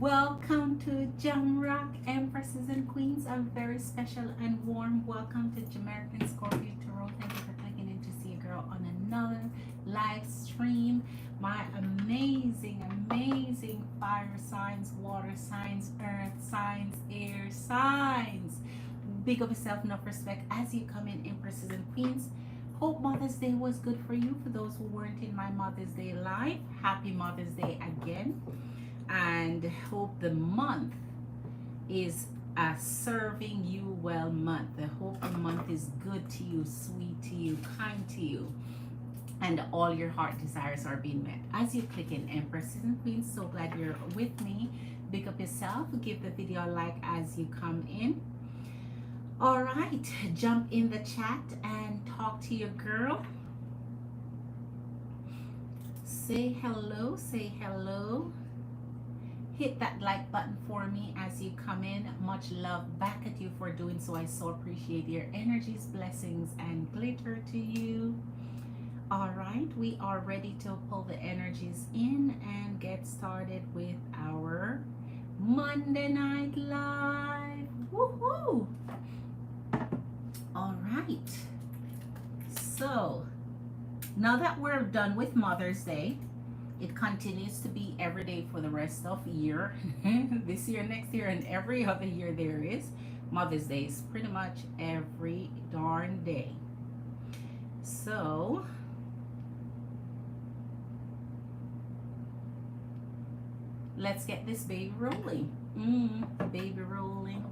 Welcome to Jamrock Empresses and Queens. A very special and warm welcome to JamericanScorpio Tarot. Thank you for clicking in to see a girl on another live stream. My amazing fire signs, water signs, earth signs, air signs. Big up yourself, enough respect as you come in, Empresses and Queens. Hope Mother's Day was good for you. For those who weren't in my Mother's Day live, happy Mother's Day again. And hope the month is a serving you well month. I hope the month is good to you, sweet to you, kind to you, and all your heart desires are being met. As you click in, Empresses and Queens, so glad you're with me. Big up yourself. Give the video a like as you come in. All right, jump in the chat and talk to your girl. Say hello, say hello. Hit that like button for me as you come in. Much love back at you for doing so. I so appreciate your energies, blessings, and glitter to you. All right, we are ready to pull the energies in and get started with our Monday Night Live. Woohoo! All right. So, now that we're done with Mother's Day, it continues to be every day for the rest of the year. This year, next year, and every other year there is. Mother's Day is pretty much every darn day. So, let's get this baby rolling. Baby rolling.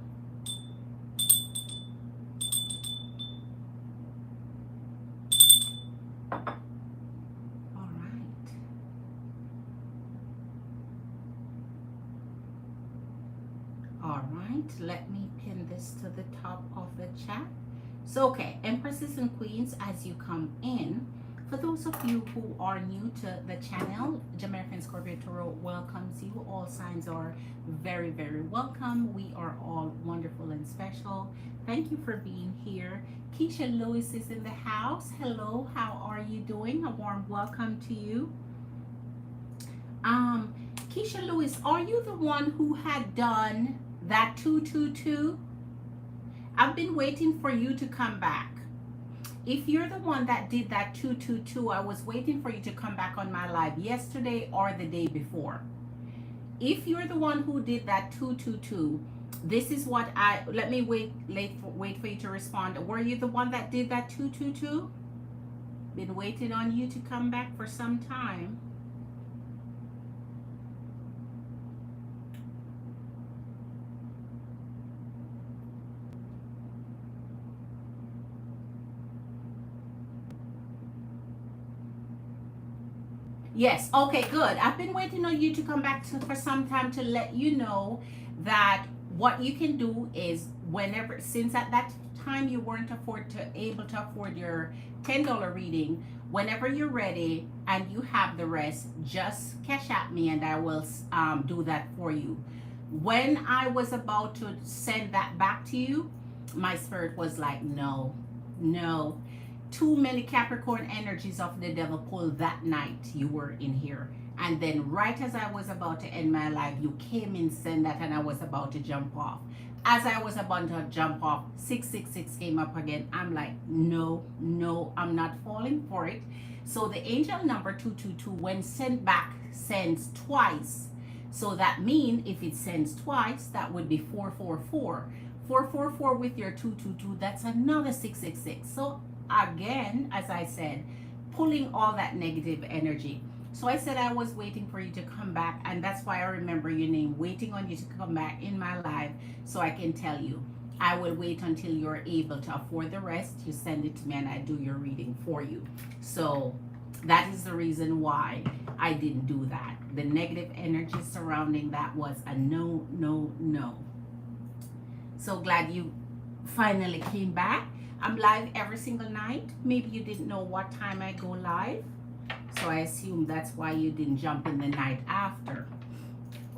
Let me pin this to the top of the chat. So, okay, Empresses and Queens, as you come in, for those of you who are new to the channel, JamericanScorpio Tarot welcomes you. All signs are very welcome. We are all wonderful and special. Thank you for being here. Keisha Lewis is in the house. Hello, how are you doing? A warm welcome to you. Keisha Lewis, are you the one who had done that 222? I've been waiting for you to come back. If you're the one that did that 222, I was waiting for you to come back on my live yesterday or the day before. If you're the one who did that 222, this is what let me wait for you to respond. Were you the one that did that 222? Been waiting on you to come back for some time. Yes, okay, good. I've been waiting on you to come back for some time to let you know that what you can do is whenever, since at that time you weren't able to afford your $10 reading, whenever you're ready and you have the rest, just cash at me and I will do that for you. When I was about to send that back to you, my spirit was like, no. Too many Capricorn energies of the devil pulled that night you were in here. And then right as I was about to end my life, you came in, send that, and I was about to jump off. As I was about to jump off, 666 came up again. I'm like, no, I'm not falling for it. So the angel number 222, when sent back, sends twice. So that means if it sends twice, that would be 444. 444 with your 222, that's another 666. So again, as I said, pulling all that negative energy. So I said I was waiting for you to come back, and that's why I remember your name, waiting on you to come back in my live so I can tell you. I will wait until you're able to afford the rest. You send it to me and I do your reading for you. So that is the reason why I didn't do that. The negative energy surrounding that was a no. So glad you finally came back. I'm live every single night. Maybe you didn't know what time I go live, so I assume that's why you didn't jump in the night after.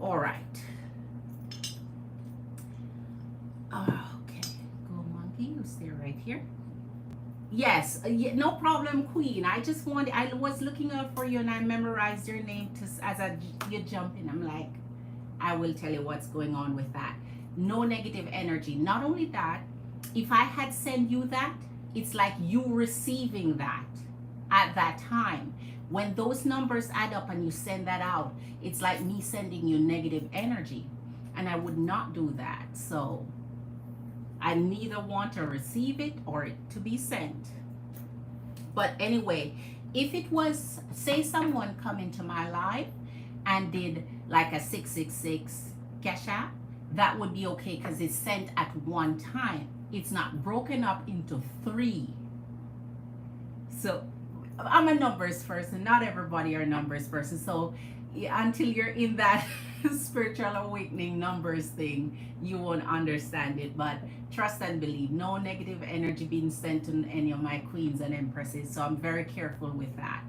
All right. Okay. Go monkey, you stay right here. Yes, no problem, Queen. I was looking out for you and I memorized your name you jump in. I'm like, I will tell you what's going on with that. No negative energy. Not only that, if I had sent you that, it's like you receiving that at that time. When those numbers add up and you send that out, it's like me sending you negative energy. And I would not do that. So I neither want to receive it or it to be sent. But anyway, if it was, say someone come into my life and did like a 666 cash app, that would be okay because it's sent at one time. It's not broken up into three. So I'm a numbers person. Not everybody are numbers person. So until you're in that spiritual awakening numbers thing, you won't understand it. But trust and believe, no negative energy being sent to any of my queens and empresses. So I'm very careful with that.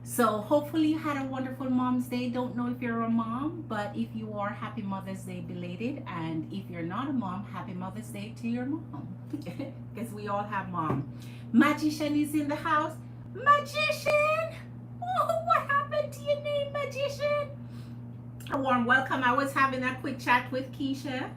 So hopefully you had a wonderful Mom's Day. Don't know if you're a mom, but if you are, happy Mother's Day belated. And if you're not a mom, happy Mother's Day to your mom. Because we all have mom. Magician is in the house. Magician! Oh, what happened to your name, Magician? A warm welcome. I was having a quick chat with Keisha.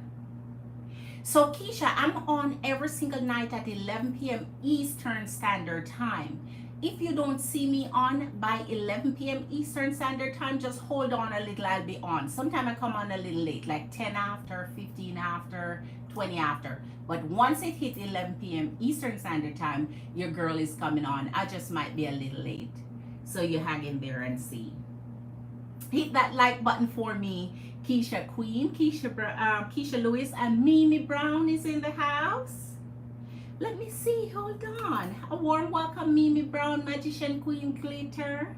So Keisha, I'm on every single night at 11 p.m. Eastern Standard Time. If you don't see me on by 11 p.m. Eastern Standard Time, just hold on a little, I'll be on. Sometimes I come on a little late, like 10 after, 15 after, 20 after. But once it hits 11 p.m. Eastern Standard Time, your girl is coming on. I just might be a little late. So you hang in there and see. Hit that like button for me, Keisha Queen, Keisha Lewis, and Mimi Brown is in the house. Let me see, hold on. A warm welcome, Mimi Brown, Magician Queen Glitter.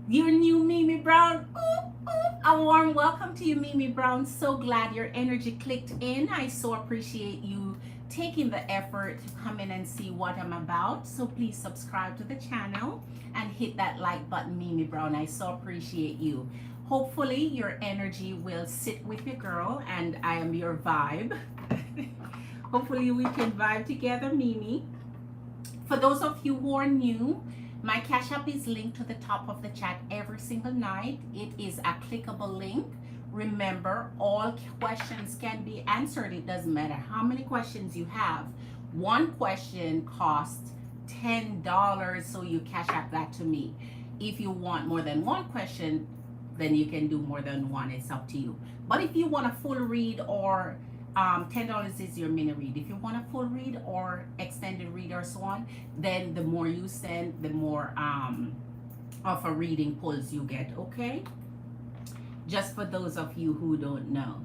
Your new Mimi Brown. Ooh, ooh. A warm welcome to you, Mimi Brown. So glad your energy clicked in. I so appreciate you taking the effort to come in and see what I'm about. So please subscribe to the channel and hit that like button, Mimi Brown. I so appreciate you. Hopefully your energy will sit with your girl and I am your vibe. Hopefully we can vibe together, Mimi. For those of you who are new, my Cash App is linked to the top of the chat every single night. It is a clickable link. Remember, all questions can be answered. It doesn't matter how many questions you have. One question costs $10, so you Cash App that to me. If you want more than one question, then you can do more than one. It's up to you. But if you want a full read or $10 is your mini read. If you want a full read or extended read or so on, then the more you send, the more of a reading pulls you get, okay? Just for those of you who don't know.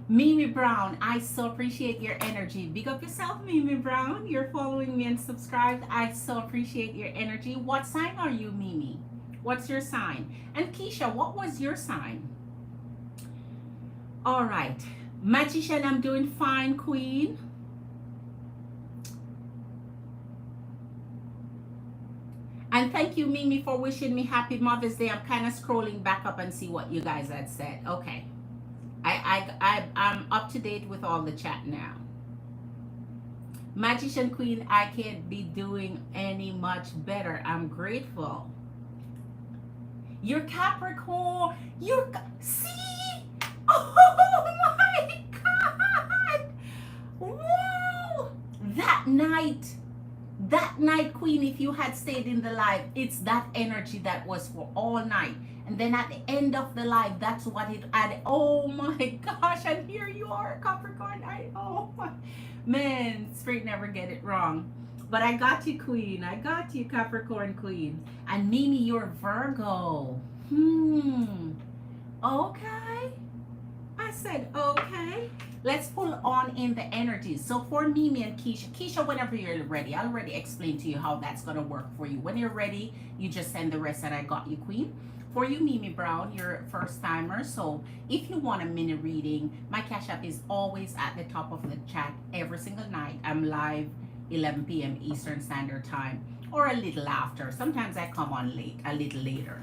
Mimi Brown, I so appreciate your energy. Big up yourself, Mimi Brown. You're following me and subscribed. I so appreciate your energy. What sign are you, Mimi? What's your sign? And Keisha, what was your sign? All right. Magician, I'm doing fine, Queen. And thank you, Mimi, for wishing me happy Mother's Day. I'm kind of scrolling back up and see what you guys had said. Okay. I'm up to date with all the chat now. Magician Queen, I can't be doing any much better. I'm grateful. You're Capricorn. See? Oh my God! Whoa! That night, Queen, if you had stayed in the live, it's that energy that was for all night. And then at the end of the live, that's what it added. Oh my gosh, and here you are, Capricorn. Oh my, man, Spirit never get it wrong. But I got you, Queen. I got you, Capricorn Queen. And Mimi, you're Virgo. Okay. I said, okay. Let's pull on in the energies. So for Mimi and Keisha, whenever you're ready, I already explained to you how that's going to work for you. When you're ready, you just send the rest and I got you, Queen. For you, Mimi Brown, you're a first timer. So if you want a mini reading, my Cash App is always at the top of the chat every single night. I'm live 11 p.m. Eastern Standard Time or a little after. Sometimes I come on late, a little later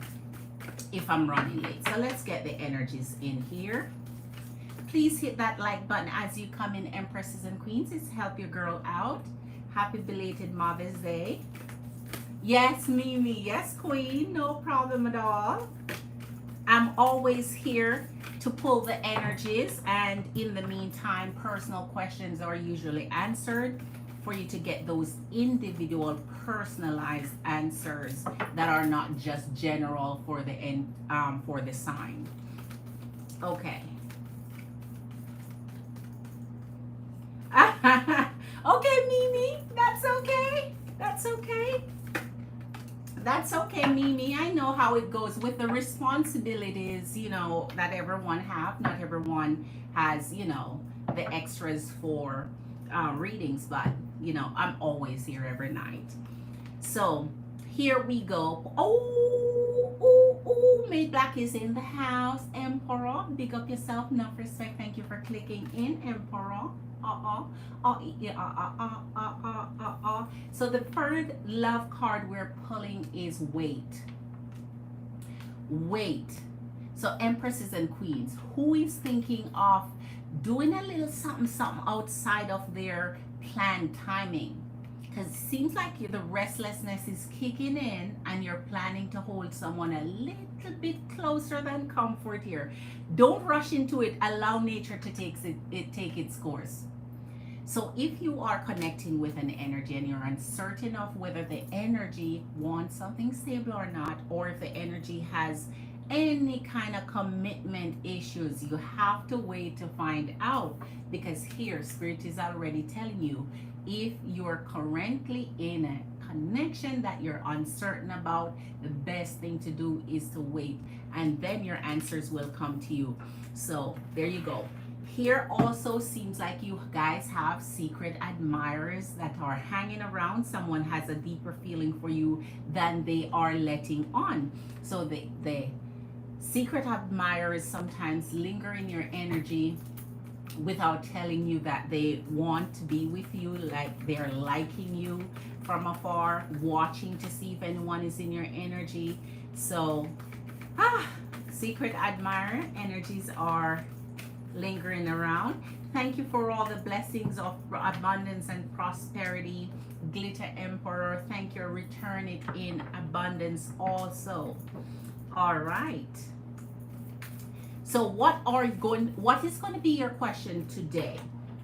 if I'm running late. So let's get the energies in here. Please hit that like button as you come in, Empresses and Queens. It's help your girl out. Happy belated Mother's Day. Yes, Mimi. Yes, Queen. No problem at all. I'm always here to pull the energies, and in the meantime, personal questions are usually answered for you to get those individual personalized answers that are not just general for the for the sign. Okay. Okay, Mimi, that's okay. That's okay. That's okay, Mimi. I know how it goes with the responsibilities, that everyone have. Not everyone has, the extras for readings, but, I'm always here every night. So here we go. Made Black is in the house. Emperor, big up yourself. Enough respect. Thank you for clicking in, Emperor. So the third love card we're pulling is wait. Wait. So empresses and queens. Who is thinking of doing a little something outside of their planned timing? Because it seems like the restlessness is kicking in and you're planning to hold someone a little bit closer than comfort here. Don't rush into it. Allow nature to take its course. So if you are connecting with an energy and you're uncertain of whether the energy wants something stable or not, or if the energy has any kind of commitment issues, you have to wait to find out, because here Spirit is already telling you, if you're currently in a connection that you're uncertain about, the best thing to do is to wait, and then your answers will come to you. So there you go. Here also seems like you guys have secret admirers that are hanging around. Someone has a deeper feeling for you than they are letting on. So the secret admirers sometimes linger in your energy without telling you that they want to be with you, like they're liking you from afar, watching to see if anyone is in your energy. So secret admirer energies are lingering around. Thank you for all the blessings of abundance and prosperity, Glitter Emperor. Thank you. Return it in abundance also. All right. So what is going to be your question today?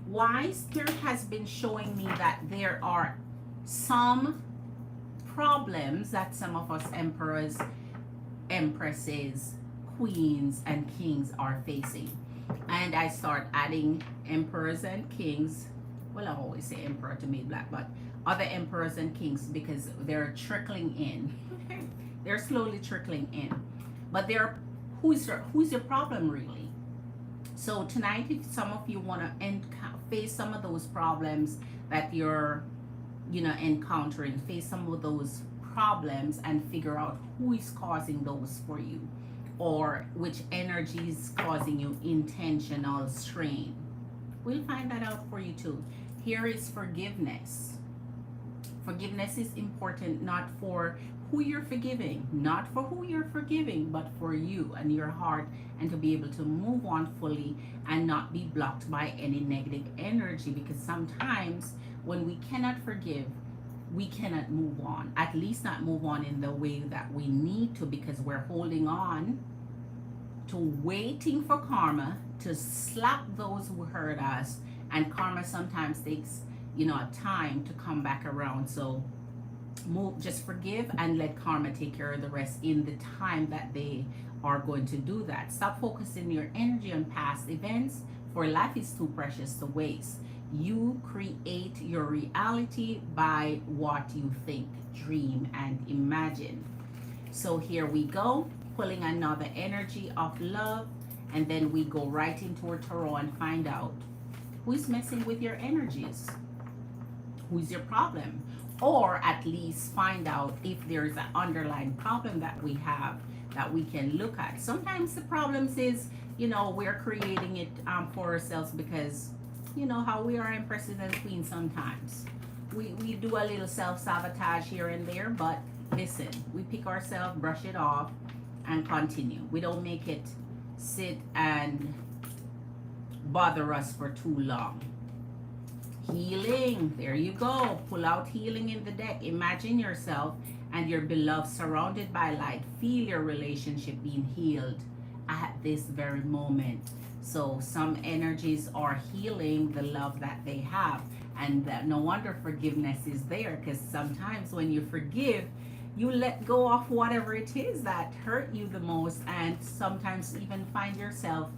Why Spirit has been showing me that there are some problems that some of us emperors, empresses, queens, and kings are facing. And I start adding emperors and kings. Well, I always say emperor to Made Black, but other emperors and kings, because they're trickling in. They're slowly trickling in. But who's your problem really? So tonight, if some of you want to face some of those problems that you're encountering, face some of those problems and figure out who is causing those for you, or which energy is causing you intentional strain. We'll find that out for you too. Here is forgiveness. Forgiveness is important, not for who you're forgiving, but for you and your heart, and to be able to move on fully and not be blocked by any negative energy. Because sometimes when we cannot forgive, we cannot move on, at least not move on in the way that we need to, because we're holding on to waiting for karma to slap those who hurt us, and karma sometimes takes a time to come back around. So just forgive and let karma take care of the rest in the time that they are going to do that. Stop focusing your energy on past events, for life is too precious to waste. You create your reality by what you think, dream, and imagine. So here we go, pulling another energy of love, and then we go right into our tarot and find out who's messing with your energies, who's your problem, or at least find out if there's an underlying problem that we have that we can look at. Sometimes the problems is, we're creating it for ourselves, because how we are empresses and queens. Sometimes we do a little self-sabotage here and there, but listen, we pick ourselves, brush it off, and continue. We don't make it sit and bother us for too long. Healing. There you go. Pull out healing in the deck. Imagine yourself and your beloved surrounded by light. Feel your relationship being healed at this very moment. So some energies are healing the love that they have. And no wonder forgiveness is there, because sometimes when you forgive, you let go of whatever it is that hurt you the most, and sometimes even find yourself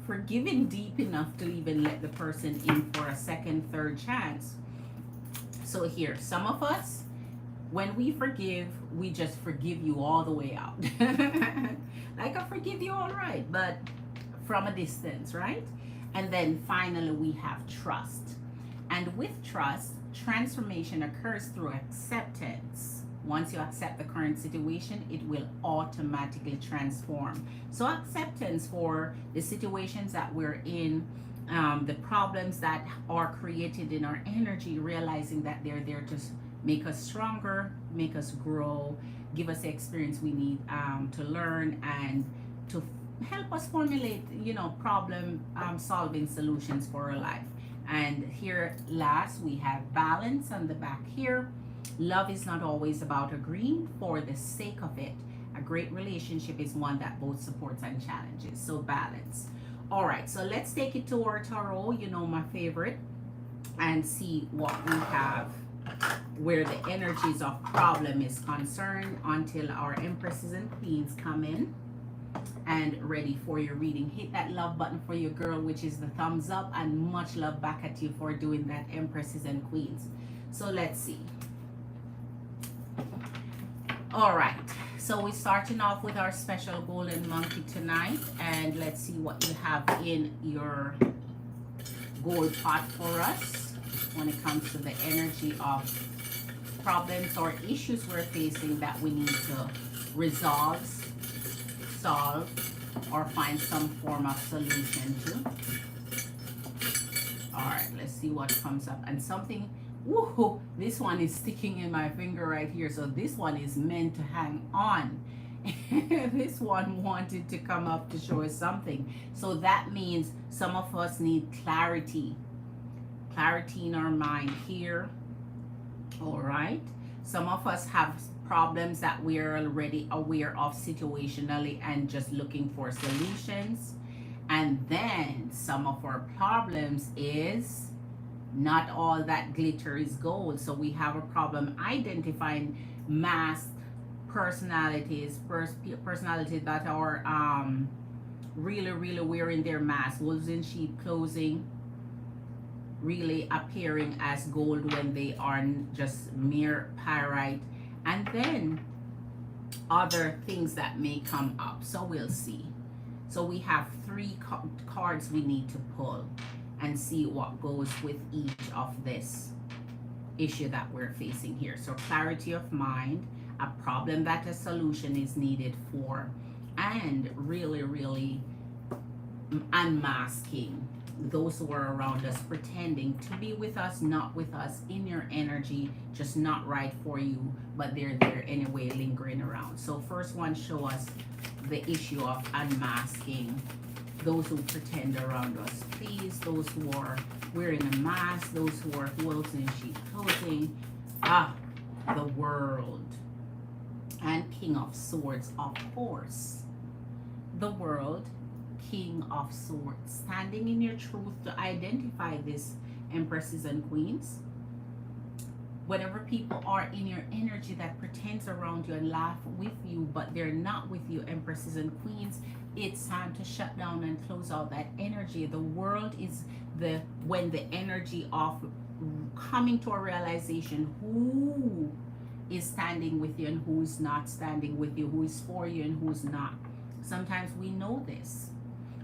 forgiving deep enough to even let the person in for a second, third chance. So here, some of us, when we forgive, we just forgive you all the way out. Like, I forgive you all right, but from a distance, right? And then finally we have trust. And with trust, transformation occurs through acceptance. Once you accept the current situation, it will automatically transform. So acceptance for the situations that we're in, the problems that are created in our energy, realizing that they're there to make us stronger, make us grow, give us the experience we need to learn, and to help us formulate, problem solving solutions for our life. And here last, we have balance on the back here. Love is not always about agreeing for the sake of it. A great relationship is one that both supports and challenges. So balance. All right, so let's take it to our tarot, my favorite, and see what we have where the energies of problem is concerned, until our empresses and queens come in and ready for your reading. Hit that love button for your girl, which is the thumbs up, and much love back at you for doing that, empresses and queens. So let's see. All right, so we're starting off with our special golden monkey tonight, and let's see what you have in your gold pot for us when it comes to the energy of problems or issues we're facing that we need to resolve, solve, or find some form of solution to. All right, let's see what comes up. And something, woohoo, this one is sticking in my finger right here. So this one is meant to hang on. This one wanted to come up to show us something. So that means some of us need clarity. Clarity in our mind here. All right. Some of us have problems that we're already aware of situationally and just looking for solutions. And then some of our problems is not all that glitter is gold. So we have a problem identifying masked personalities, personalities that are really wearing their mask, wolves in sheep clothing, really appearing as gold when they are just mere pyrite, and then other things that may come up. So we'll see. So we have three cards we need to pull and see what goes with each of this issue that we're facing here. So clarity of mind, a problem that a solution is needed for, and really unmasking those who are around us, pretending to be with us, not with us, in your energy, just not right for you, but they're there anyway, lingering around. So first one, show us the issue of unmasking those who pretend around us. Please, those who are wearing a mask, those who are wolves in sheep clothing. The world. And King of Swords, of course. The world, King of Swords, standing in your truth to identify this, empresses and queens. Whenever people are in your energy that pretends around you and laugh with you, but they're not with you, empresses and queens, it's time to shut down and close out that energy. The world is when the energy of coming to a realization who is standing with you and who is not standing with you, who is for you and who's not. Sometimes we know this,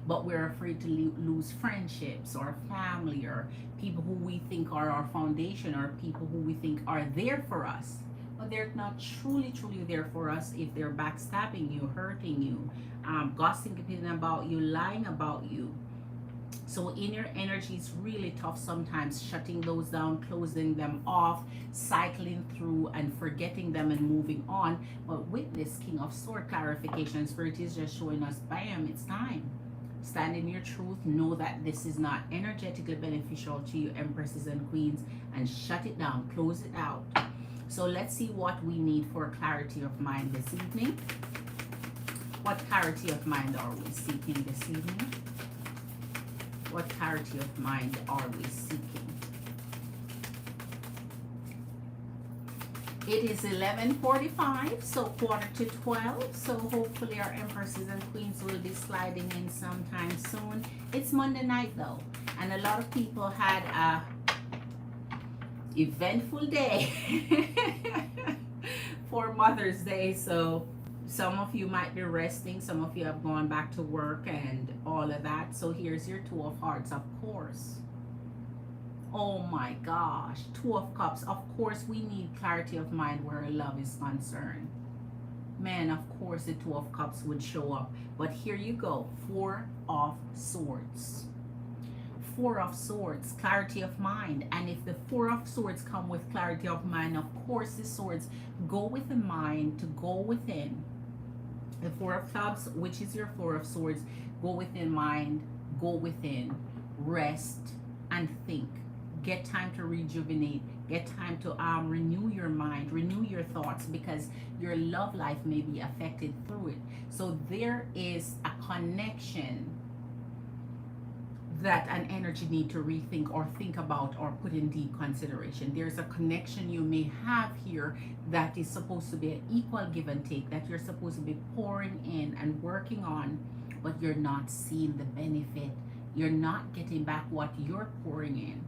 but we're afraid to lose friendships or family or people who we think are our foundation, or people who we think are there for us, but they're not truly there for us if they're backstabbing you, hurting you, gossiping about you, lying about you. So in your energy, it's really tough sometimes shutting those down, closing them off, cycling through and forgetting them and moving on. But with this King of Sword clarification, Spirit is just showing us, bam, it's time. Stand in your truth. Know that this is not energetically beneficial to you, Empresses and Queens, and shut it down. Close it out. So let's see what we need for clarity of mind this evening. What clarity of mind are we seeking this evening? What clarity of mind are we seeking? It is 11:45, so 11:45. So hopefully our Empresses and Queens will be sliding in sometime soon. It's Monday night though, and a lot of people had a eventful day for Mother's Day. So some of you might be resting, some of you have gone back to work and all of that. So here's your Two of Hearts, of course. Oh my gosh, Two of Cups. Of course, we need clarity of mind where love is concerned. Man, of course, the Two of Cups would show up. But here you go, Four of Swords. Four of Swords, clarity of mind. And if the Four of Swords come with clarity of mind, of course, the swords go with the mind to go within. The Four of Clubs, which is your Four of Swords, go within mind, go within, rest and think. Get time to rejuvenate. Get time to renew your mind, renew your thoughts, because your love life may be affected through it. So there is a connection that an energy need to rethink or think about or put in deep consideration. There's a connection you may have here that is supposed to be an equal give and take, that you're supposed to be pouring in and working on, but you're not seeing the benefit. You're not getting back what you're pouring in.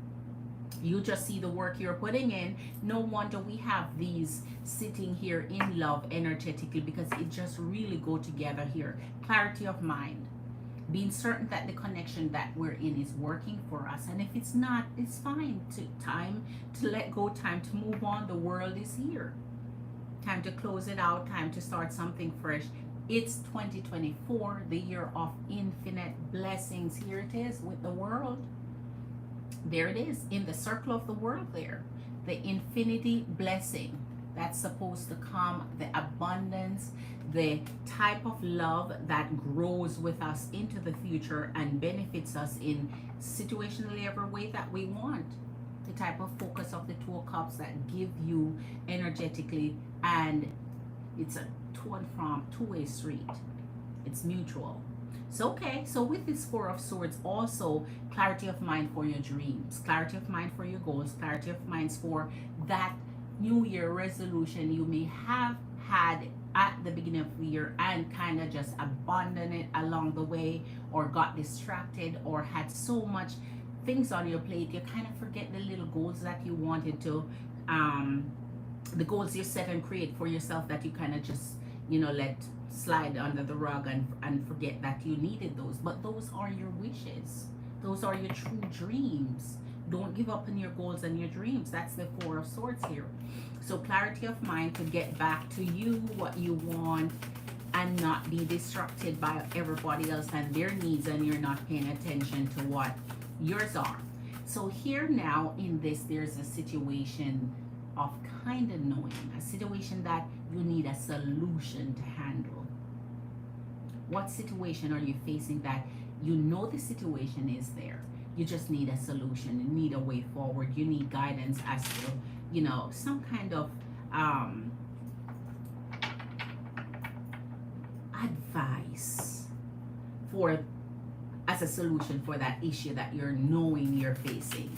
You just see the work you're putting in. No wonder we have these sitting here in love energetically, because it just really go together here. Clarity of mind. Being certain that the connection that we're in is working for us. And if it's not, it's fine. Time to let go, time to move on. The world is here. Time to close it out, time to start something fresh. It's 2024, the year of infinite blessings. Here it is with the world. There it is in the circle of the world there. The infinity blessing that's supposed to come, the abundance, the type of love that grows with us into the future and benefits us in situationally every way that we want. The type of focus of the Two of Cups that give you energetically, and it's a to and from, two-way street. It's mutual. So okay, so with this Four of Swords, also clarity of mind for your dreams, clarity of mind for your goals, clarity of mind for that New Year resolution you may have had at the beginning of the year and kind of just abandoned it along the way, or got distracted, or had so much things on your plate you kind of forget the little goals that you wanted to, the goals you set and create for yourself that you kind of just, you know, let slide under the rug and forget that you needed those. But those are your wishes. Those are your true dreams. Don't give up on your goals and your dreams. That's the Four of Swords here. So clarity of mind to get back to you, what you want, and not be distracted by everybody else and their needs, and you're not paying attention to what yours are. So here now in this, there's a situation of kind of knowing, a situation that you need a solution to handle. What situation are you facing that you know the situation is there? You just need a solution. You need a way forward. You need guidance as to, you know, some kind of advice for as a solution for that issue that you're knowing you're facing.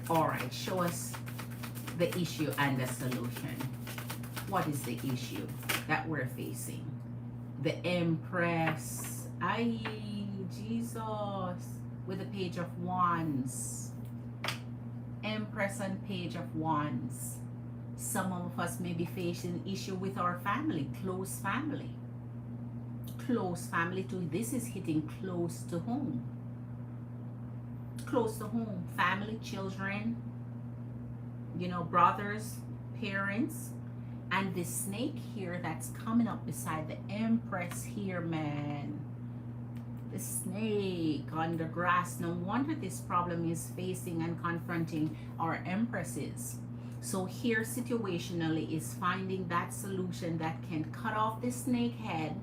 All right, show us the issue and the solution. What is the issue that we're facing? The Empress. Ay, Jesus. With the Page of Wands. Empress and Page of Wands. Some of us may be facing issue with our family, close family. Close family too. This is hitting close to home. Close to home. Family, children, you know, brothers, parents. And this snake here that's coming up beside the Empress here, man. The snake on the grass. No wonder this problem is facing and confronting our Empresses. So here situationally is finding that solution that can cut off the snake head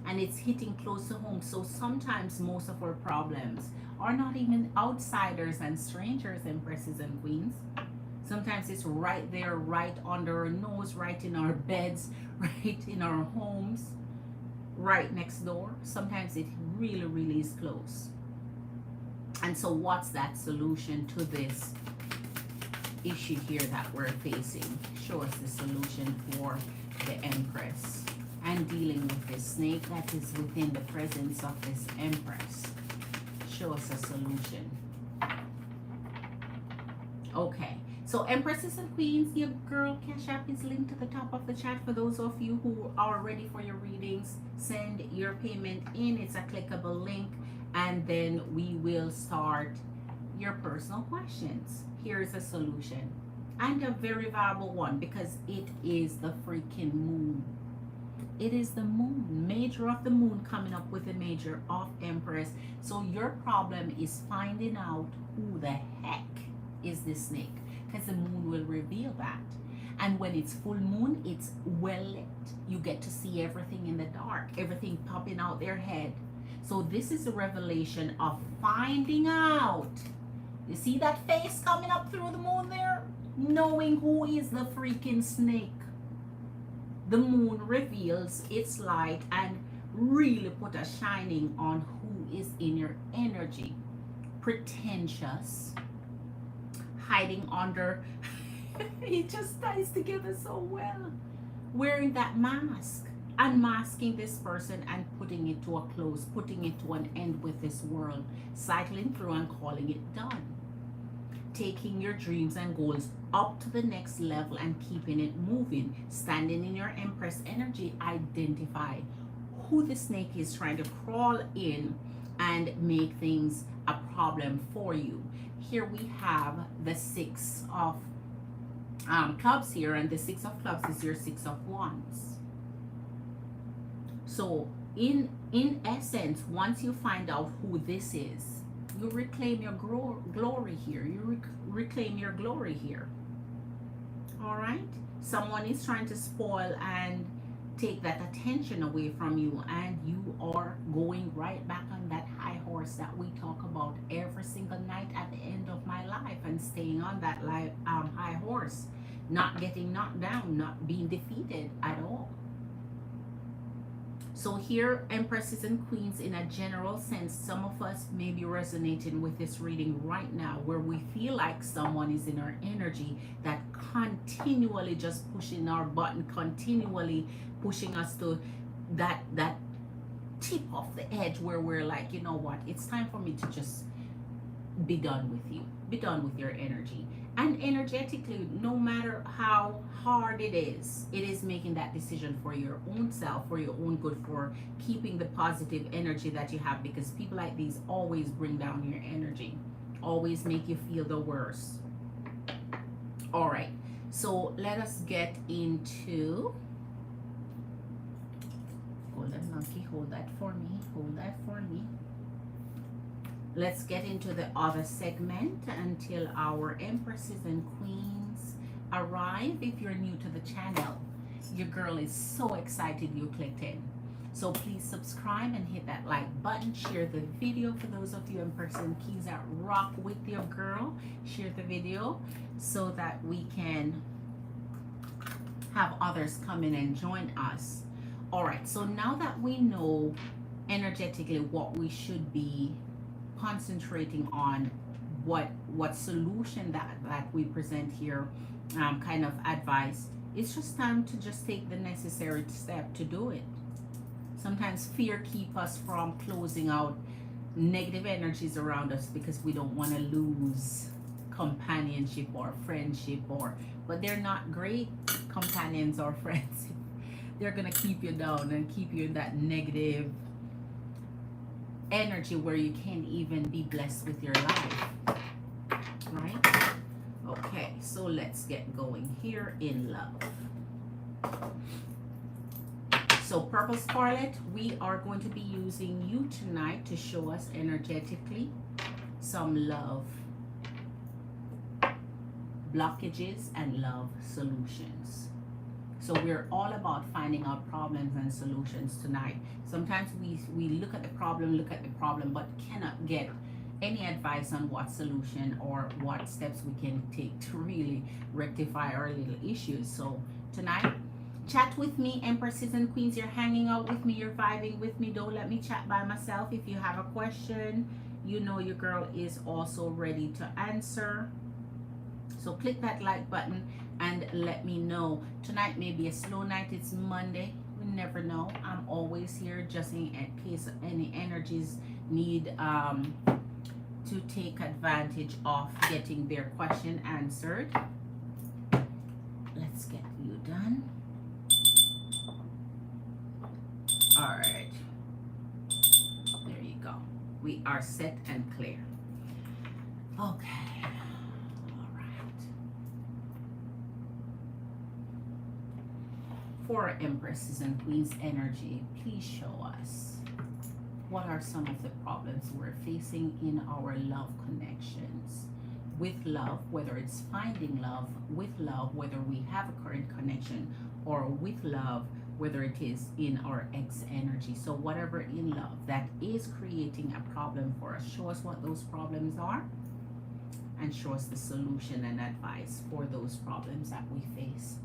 and it's hitting close to home. So sometimes most of our problems are not even outsiders and strangers, empresses and queens. Sometimes it's right there, right under our nose, right in our beds, right in our homes, right next door. Sometimes it really, really is close. And so what's that solution to this issue here that we're facing? Show us the solution for the Empress and dealing with this snake that is within the presence of this Empress. Show us a solution. Okay, so Empresses and Queens, your girl Cash App is linked to the top of the chat. For those of you who are ready for your readings, send your payment in. It's a clickable link, and then we will start your personal questions. Here's a solution, and a very valuable one, because it is the freaking moon. It is the moon, major of the moon, coming up with a major of Empress. So your problem is finding out who the heck is this snake, because the moon will reveal that. And when it's full moon, it's well lit. You get to see everything in the dark, everything popping out their head. So this is a revelation of finding out. You see that face coming up through the moon there? Knowing who is the freaking snake. The moon reveals its light and really put a shining on who is in your energy. Pretentious, hiding under, it just ties together so well. Wearing that mask, unmasking this person and putting it to a close, putting it to an end with this world, cycling through and calling it done. Taking your dreams and goals up to the next level and keeping it moving. Standing in your Empress energy, identify who the snake is trying to crawl in and make things a problem for you. Here we have the Six of Clubs here, and the Six of Clubs is your Six of Wands. So in essence, once you find out who this is, you reclaim your glory here. You reclaim your glory here. All right? Someone is trying to spoil and take that attention away from you, and you are going right back on that high horse that we talk about every single night at the end of my life, and staying on that high horse, not getting knocked down, not being defeated at all. So here, Empresses and Queens, in a general sense, some of us may be resonating with this reading right now, where we feel like someone is in our energy that continually just pushing our button, continually pushing us to that tip of the edge, where we're like, you know what, it's time for me to just be done with you, be done with your energy. And energetically, no matter how hard it is making that decision for your own self, for your own good, for keeping the positive energy that you have, because people like these always bring down your energy, always make you feel the worst. All right, so let us get into, Golden Monkey, hold that for me, hold that for me. Let's get into the other segment until our Empresses and Queens arrive. If you're new to the channel, your girl is so excited you clicked in. So please subscribe and hit that like button. Share the video. For those of you Empresses and Queens that rock with your girl, share the video so that we can have others come in and join us. All right, so now that we know energetically what we should be concentrating on, what solution that we present here, kind of advice, it's just time to just take the necessary step to do it. Sometimes fear keeps us from closing out negative energies around us because we don't want to lose companionship or friendship, but they're not great companions or friends. They're gonna keep you down and keep you in that negative energy where you can't even be blessed with your life, right? Okay, so let's get going here in love. So Purple Scarlet, we are going to be using you tonight to show us energetically some love blockages and love solutions. So we're all about finding out problems and solutions tonight. Sometimes we look at the problem, but cannot get any advice on what solution or what steps we can take to really rectify our little issues. So tonight, chat with me, Empresses and Queens. You're hanging out with me, you're vibing with me. Don't let me chat by myself. If you have a question, you know your girl is also ready to answer. So click that like button and let me know. Tonight may be a slow night. It's Monday. We never know. I'm always here just in case any energies need to take advantage of getting their question answered. Let's get you done. All right. There you go. We are set and clear. Okay. For Empresses and Queens energy, please show us what are some of the problems we're facing in our love connections. With love, whether it's finding love, with love, whether we have a current connection, or with love, whether it is in our ex energy. So whatever in love that is creating a problem for us, show us what those problems are and show us the solution and advice for those problems that we face.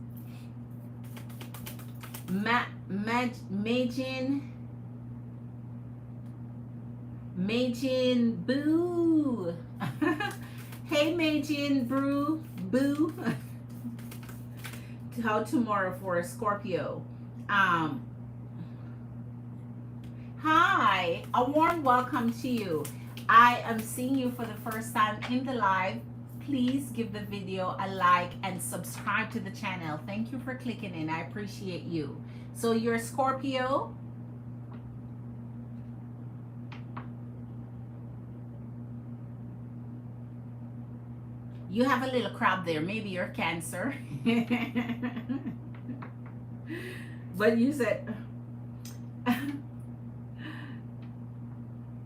Majin Boo. Hey Majin Boo. How tomorrow for Scorpio. Hi, a warm welcome to you. I am seeing you for the first time in the live. Please give the video a like and subscribe to the channel. Thank you for clicking in. I appreciate you. So you're Scorpio. You have a little crab there. Maybe you're Cancer. But you said...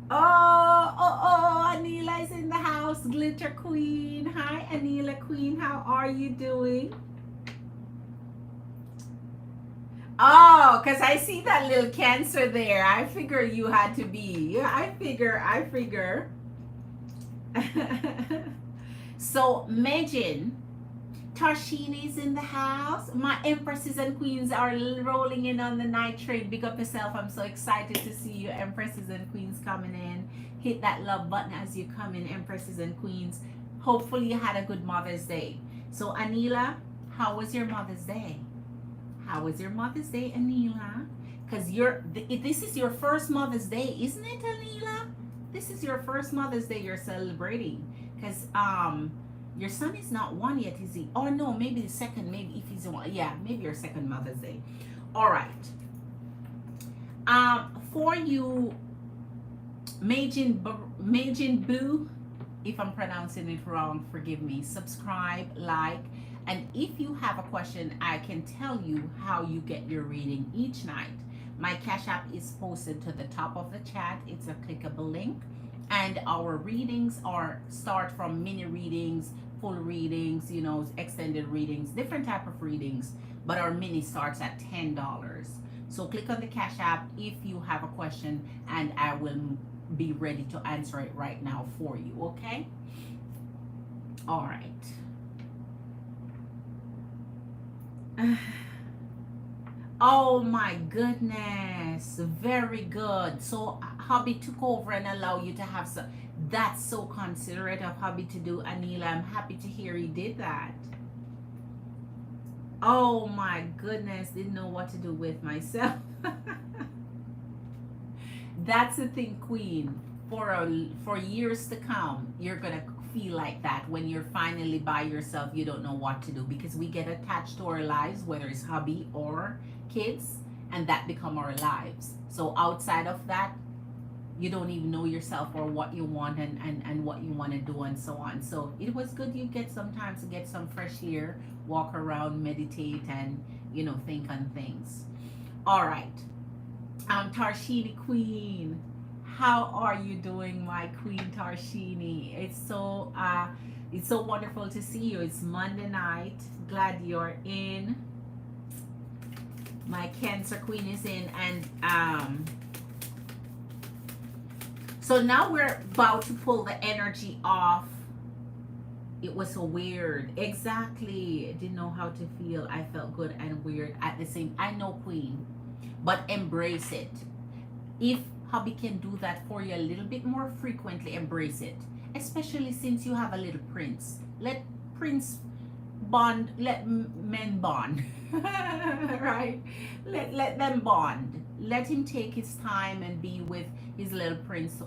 Oh, Anila is in the house. Glitter Queen. Hi, Anila Queen. How are you doing? Oh, because I see that little Cancer there. I figure you had to be. Yeah, I figure. So, Majin, Tarshini's in the house. My Empresses and Queens are rolling in on the night trade. Big up yourself. I'm so excited to see you, Empresses and Queens, coming in. Hit that love button as you come in, Empresses and Queens. Hopefully you had a good Mother's Day. So, Anila, how was your Mother's Day? How was your Mother's Day, Anila? Because this is your first Mother's Day, isn't it, Anila? This is your first Mother's Day you're celebrating. Because your son is not one yet, is he? Oh no, maybe the second, maybe if he's one. Yeah, maybe your second Mother's Day. All right. For you, Majin Boo, if I'm pronouncing it wrong, forgive me. Subscribe, like, and if you have a question, I can tell you how you get your reading each night. My Cash App is posted to the top of the chat. It's a clickable link. And our readings start from mini readings, full readings, you know, extended readings, different type of readings, but our mini starts at $10. So click on the Cash App if you have a question, and I will be ready to answer it right now for you, okay? All right. Oh my goodness, very good. So hubby took over and allow you to have some. That's so considerate of hubby to do, Anila. I'm happy to hear he did that. Oh my goodness, didn't know what to do with myself. That's the thing, Queen. For years to come, you're gonna feel like that when you're finally by yourself. You don't know what to do, because we get attached to our lives, whether it's hubby or kids, and that become our lives. So outside of that, you don't even know yourself or what you want and what you want to do and so on. So it was good you get some time to get some fresh air, walk around, meditate, and think on things. All right. Tarshini Queen, how are you doing, my Queen Tarshini? It's so wonderful to see you. It's Monday night. Glad you're in. My Cancer Queen is in, and so now we're about to pull the energy off. It was so weird. Exactly. I didn't know how to feel. I felt good and weird at the same. I know, Queen, but embrace it. If hubby can do that for you a little bit more frequently, embrace it. Especially since you have a little prince. Let prince bond. Let men bond. Right? Let them bond. Let him take his time and be with his little prince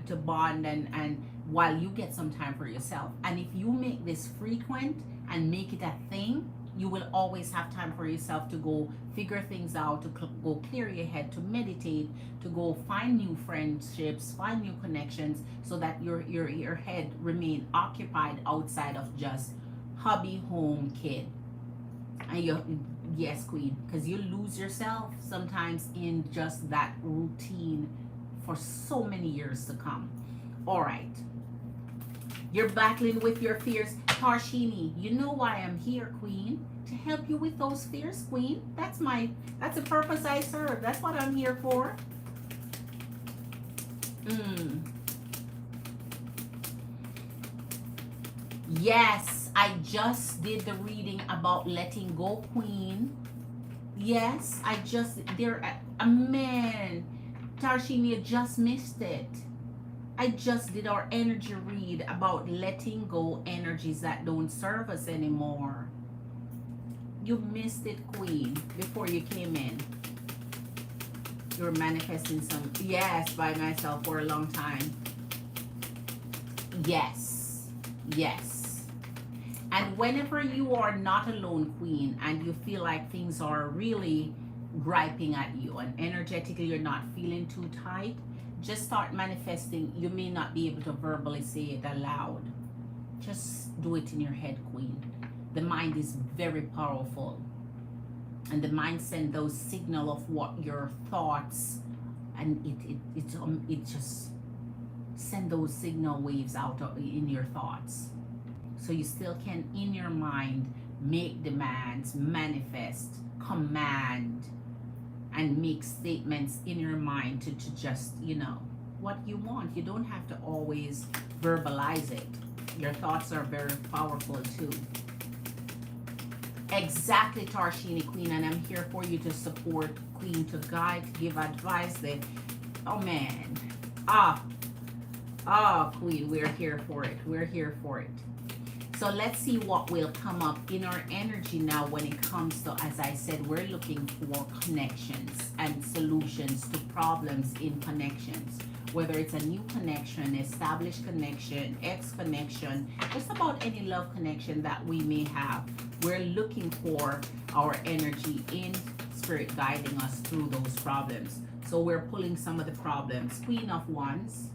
to bond, and while you get some time for yourself. And if you make this frequent and make it a thing, you will always have time for yourself to go figure things out, to go clear your head, to meditate, to go find new friendships, find new connections, so that your head remain occupied outside of just hubby, home, kid. And you, yes, Queen, because you lose yourself sometimes in just that routine for so many years to come. All right. You're battling with your fears. Tarshini, you know why I'm here, Queen. To help you with those fears, Queen. That's the purpose I serve. That's what I'm here for. Yes, I just did the reading about letting go, Queen. Yes, I just, man, Tarshini, you just missed it. I just did our energy read about letting go energies that don't serve us anymore. You missed it, Queen, before you came in. You were manifesting some, yes, by myself for a long time. Yes, yes. And whenever you are not alone, Queen, and you feel like things are really griping at you and energetically you're not feeling too tight, just start manifesting. You may not be able to verbally say it aloud. Just do it in your head, Queen. The mind is very powerful. And the mind sends those signal of what your thoughts, and it just send those signal waves out in your thoughts. So you still can, in your mind, make demands, manifest, command, and make statements in your mind to just, what you want. You don't have to always verbalize it. Your thoughts are very powerful too. Exactly, Tarshini, Queen, and I'm here for you to support, Queen, to guide, to give advice. Oh man, Queen, we're here for it. We're here for it. So let's see what will come up in our energy now when it comes to, as I said, we're looking for connections and solutions to problems in connections. Whether it's a new connection, established connection, ex connection, just about any love connection that we may have. We're looking for our energy in spirit guiding us through those problems. So we're pulling some of the problems. Queen of Wands,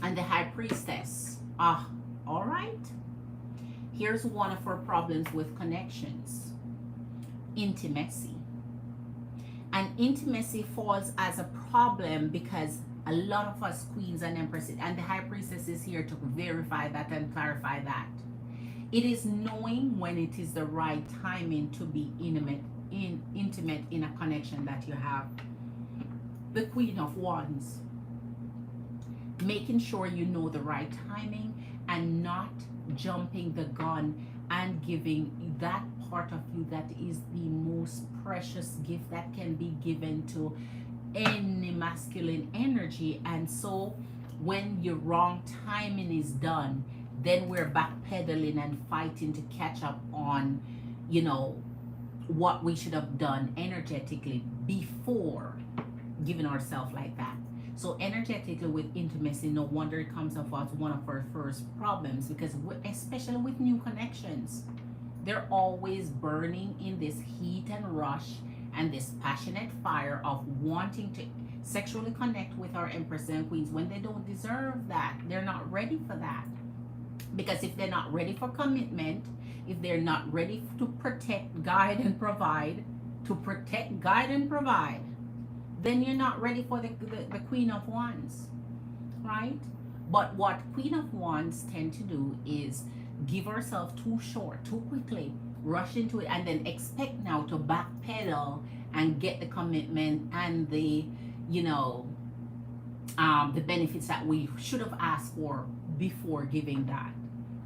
and the High Priestess. All right. Here's one of our problems with connections. Intimacy. And intimacy falls as a problem because a lot of us queens and empresses, and the High Priestess is here to verify that and clarify that. It is knowing when it is the right timing to be intimate in a connection that you have. The Queen of Wands. Making sure you know the right timing and not jumping the gun and giving that part of you that is the most precious gift that can be given to any masculine energy. And so when your wrong timing is done, then we're backpedaling and fighting to catch up on, what we should have done energetically before giving ourselves like that. So energetically with intimacy, no wonder it comes up as one of our first problems, because especially with new connections, they're always burning in this heat and rush and this passionate fire of wanting to sexually connect with our empresses and queens when they don't deserve that. They're not ready for that. Because if they're not ready for commitment, if they're not ready to protect, guide, and provide, then you're not ready for the Queen of Wands, right? But what Queen of Wands tend to do is give ourselves too short, too quickly, rush into it and then expect now to backpedal and get the commitment and the, you know, the benefits that we should have asked for before giving that,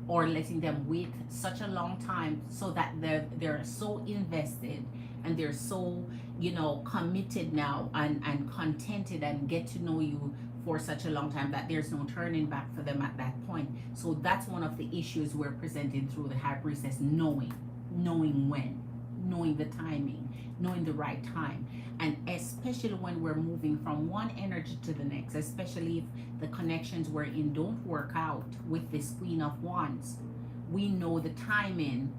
or letting them wait such a long time so that they're so invested and they're so, you know, committed now and contented and get to know you for such a long time that there's no turning back for them at that point. So that's one of the issues we're presenting through the high priestess: knowing when, knowing the timing, knowing the right time. And especially when we're moving from one energy to the next, especially if the connections we're in don't work out with this Queen of Wands, we know the timing.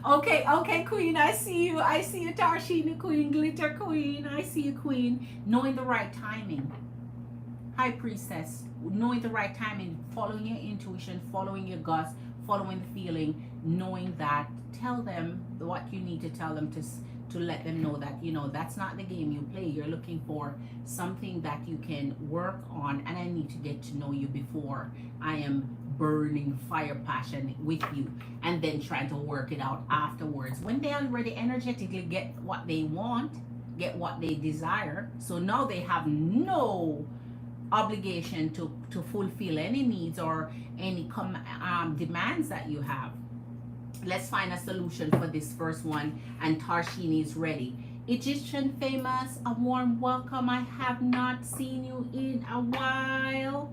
Okay, Queen, I see you, Tarshini Queen, Glitter Queen, I see you, Queen. Knowing the right timing, High Priestess, knowing the right timing, following your intuition, following your guts, following the feeling, knowing that, tell them what you need to tell them to let them know that, you know, that's not the game you play. You're looking for something that you can work on, and I need to get to know you before I am burning fire passion with you and then trying to work it out afterwards when they already energetically get what they want, get what they desire. So now they have no obligation to fulfill any needs or any demands that you have. Let's find a solution for this first one, and Tarshini is ready. Egyptian Famous, a warm welcome. I have not seen you in a while.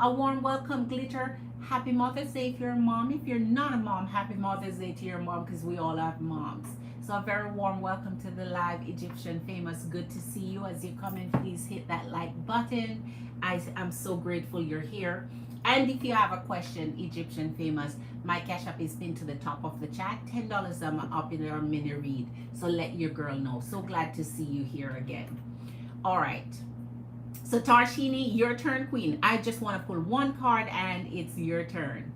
A warm welcome, Glitter. Happy Mother's Day if you're a mom. If you're not a mom, happy Mother's Day to your mom, because we all have moms. So a very warm welcome to the live, Egyptian Famous. Good to see you. As you come in, please hit that like button. I'm so grateful you're here. And if you have a question, Egyptian Famous, my cash app is pinned to the top of the chat. $10 up in our mini read. So let your girl know. So glad to see you here again. All right. So Tarshini, your turn, Queen. I just want to pull one card and it's your turn.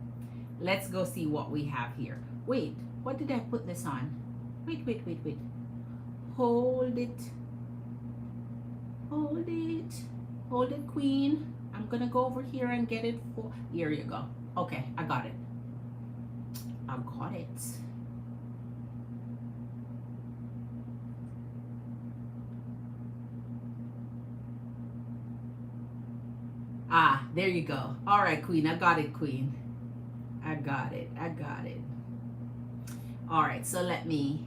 Let's go see what we have here. Wait, what did I put this on? Wait. Hold it. Hold it, Queen. I'm gonna go over here and get it for, here you go. Okay, I got it. Ah, there you go. All right, Queen, I got it, Queen. I got it. All right, so let me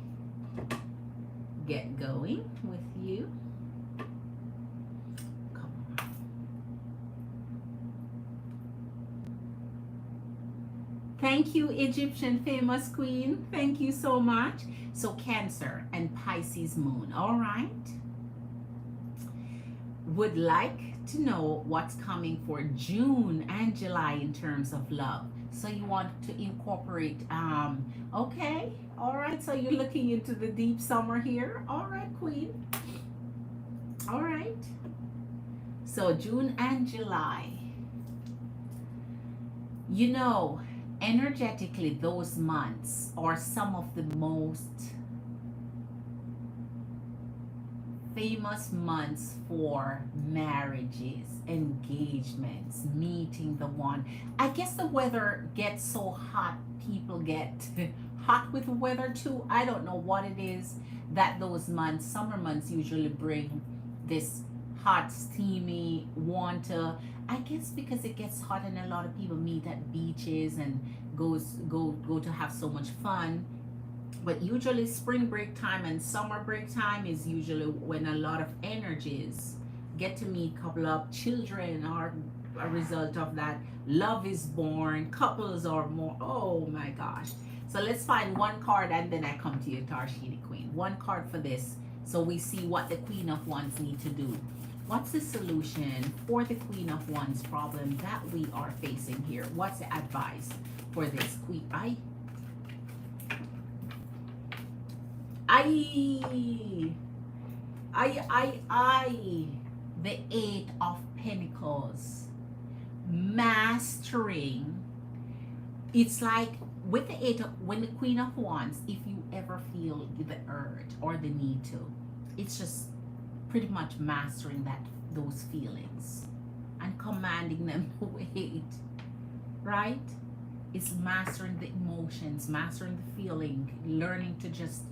get going with you. Thank you, Egyptian Famous Queen. Thank you so much. So Cancer and Pisces moon. All right. Would like to know what's coming for June and July in terms of love. So you want to incorporate, okay. All right. So you're looking into the deep summer here. All right, Queen. All right. So June and July. You know, energetically, those months are some of the most famous months for marriages, engagements, meeting the one. I guess the weather gets so hot, people get hot with the weather too. I don't know what it is that those months, summer months, usually bring this hot, steamy, want to, I guess because it gets hot and a lot of people meet at beaches and go to have so much fun. But usually spring break time and summer break time is usually when a lot of energies get to meet, couple up, children are a result of that. Love is born, couples are more, oh my gosh. So let's find one card and then I come to you, Tarshini Queen. One card for this so we see what the Queen of Wands need to do. What's the solution for the Queen of Wands problem that we are facing here? What's the advice for this Queen? The Eight of Pentacles. Mastering. It's like with the when the Queen of Wands, if you ever feel the urge or the need to, it's just pretty much mastering those feelings and commanding them to wait, right? It's mastering the emotions, mastering the feeling, learning to just,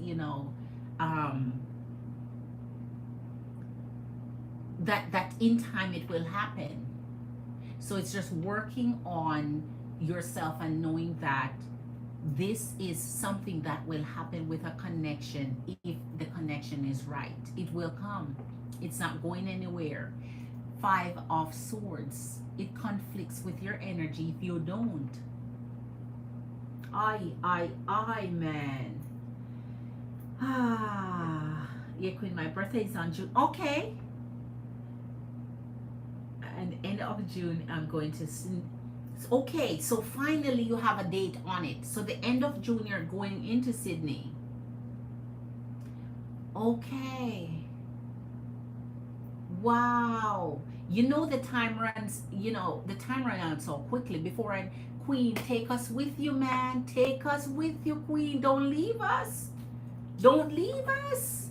um, that in time it will happen. So it's just working on yourself and knowing that this is something that will happen with a connection. If the connection is right, it will come. It's not going anywhere. Five of Swords, it conflicts with your energy if you don't. Man. Yeah, Queen, my birthday is on June. Okay. And end of June, I'm going to. Okay, so finally you have a date on it. So the end of June, you're going into Sydney. Okay. Wow. The time runs, the time runs out so quickly. Queen, take us with you, man. Take us with you, Queen. Don't leave us. Don't leave us.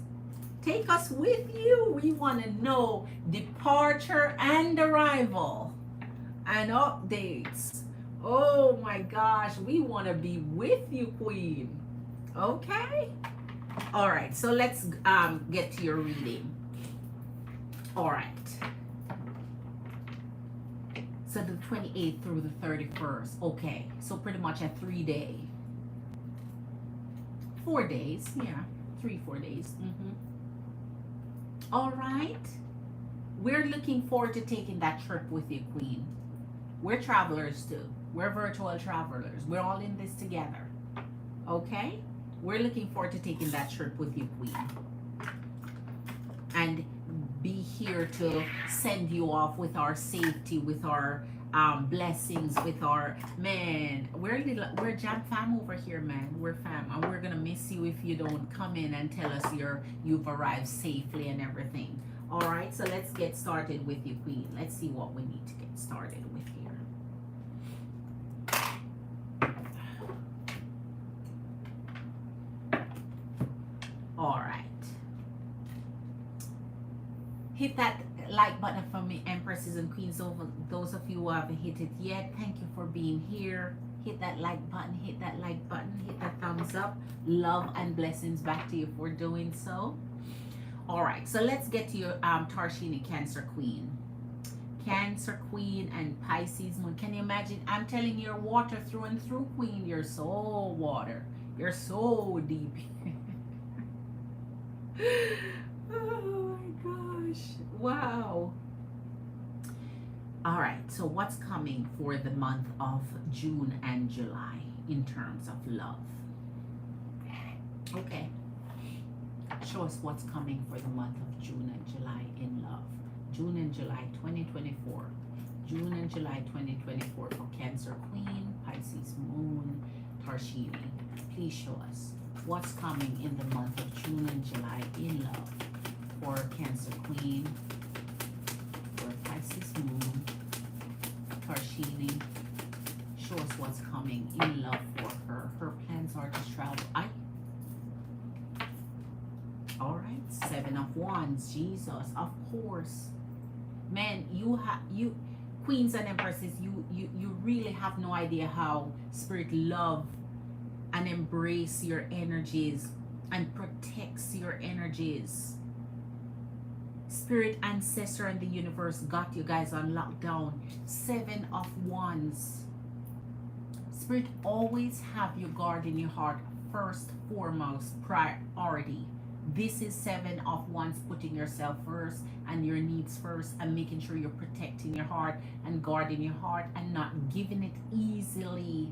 Take us with you. We want to know departure and arrival and updates. Oh my gosh, we want to be with you, Queen. Okay. All right, so let's get to your reading. All right. So the 28th through the 31st. Okay, so pretty much a 3-day. 4 days, yeah, 3-4 days. All right. We're looking forward to taking that trip with you, Queen. We're travelers too. We're virtual travelers. We're all in this together. Okay? We're looking forward to taking that trip with you, Queen. And be here to send you off with our safety, with our blessings, with our we're Jam fam over here, man. We're fam, and we're gonna miss you if you don't come in and tell us you've arrived safely and everything. All right, so let's get started with you, Queen. Let's see what we need to get started with here. All right. Hit that like button for me, Empresses and Queens. Over those of you who haven't hit it yet, thank you for being here. Hit that like button, hit that like button, hit that thumbs up. Love and blessings back to you for doing so. All right, so let's get to your Tarshini Cancer Queen. Cancer Queen and Pisces Moon. Can you imagine? I'm telling you, you're water through and through, Queen. You're so water. You're so deep. Oh my gosh. Wow. All right, so what's coming for the month of June and July in terms of love? Okay. Show us what's coming for the month of June and July in love. June and July 2024. June and July 2024 for Cancer Queen, Pisces Moon, Tarshini. Please show us what's coming in the month of June and July in love for Cancer Queen, for Pisces Moon, Tarshini. Show us what's coming in love for her. Her plans are to travel. All right, 7 of Wands, Jesus, of course. Man, you Queens and Empresses, you really have no idea how Spirit love and embrace your energies and protects your energies. Spirit, ancestor, and the universe got you guys on lockdown. 7 of Wands. Spirit always have your guard in your heart first, foremost, priority. This is 7 of Wands, putting yourself first and your needs first and making sure you're protecting your heart and guarding your heart and not giving it easily.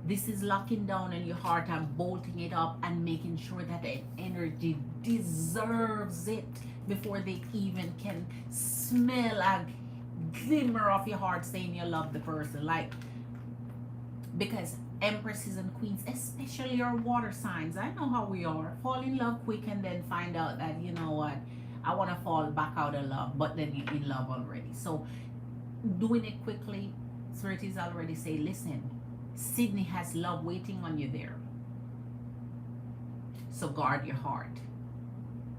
This is locking down in your heart and bolting it up and making sure that the energy deserves it before they even can smell a glimmer of your heart saying you love the person. Like, because Empresses and Queens, especially our water signs, I know how we are. Fall in love quick and then find out that, you know what, I want to fall back out of love, but then you're in love already. So doing it quickly, Spirit is already saying, listen, Sydney has love waiting on you there. So guard your heart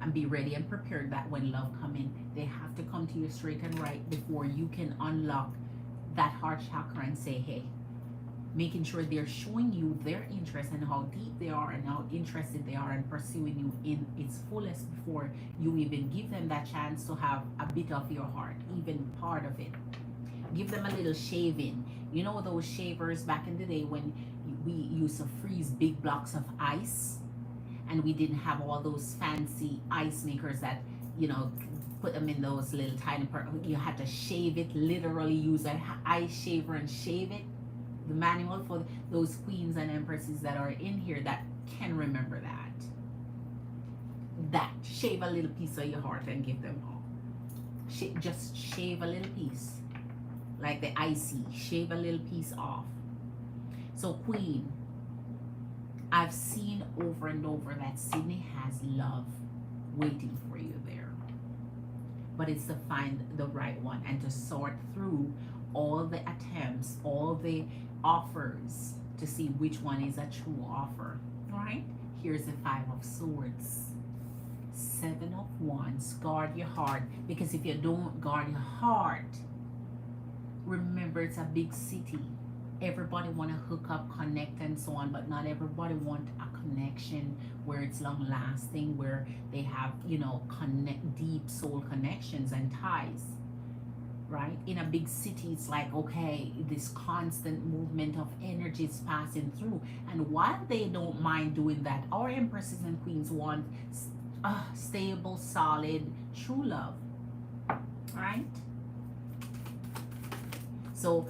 and be ready and prepared that when love come in, they have to come to you straight and right before you can unlock that heart chakra and say, hey, making sure they're showing you their interest and how deep they are and how interested they are in pursuing you in its fullest before you even give them that chance to have a bit of your heart, even part of it. Give them a little shaving. You know those shavers back in the day when we used to freeze big blocks of ice, and we didn't have all those fancy ice makers that, you know, put them in those little tiny you had to shave it, literally use an ice shaver and shave it. The manual for those queens and empresses that are in here that can remember that shave a little piece of your heart and give them all. Just shave a little piece, like the icy, shave a little piece off. So queen, I've seen over and over that Sydney has love waiting for you there, but it's to find the right one and to sort through all the attempts, all the offers, to see which one is a true offer. All right, here's the 5 of Swords, 7 of Wands. Guard your heart, because if you don't guard your heart, remember it's a big city. Everybody want to hook up, connect, and so on, but not everybody want a connection where it's long lasting, where they have, you know, deep soul connections and ties. Right? In a big city, it's like, okay, this constant movement of energy is passing through. And while they don't mind doing that, our empresses and queens want stable, solid, true love. Right? So,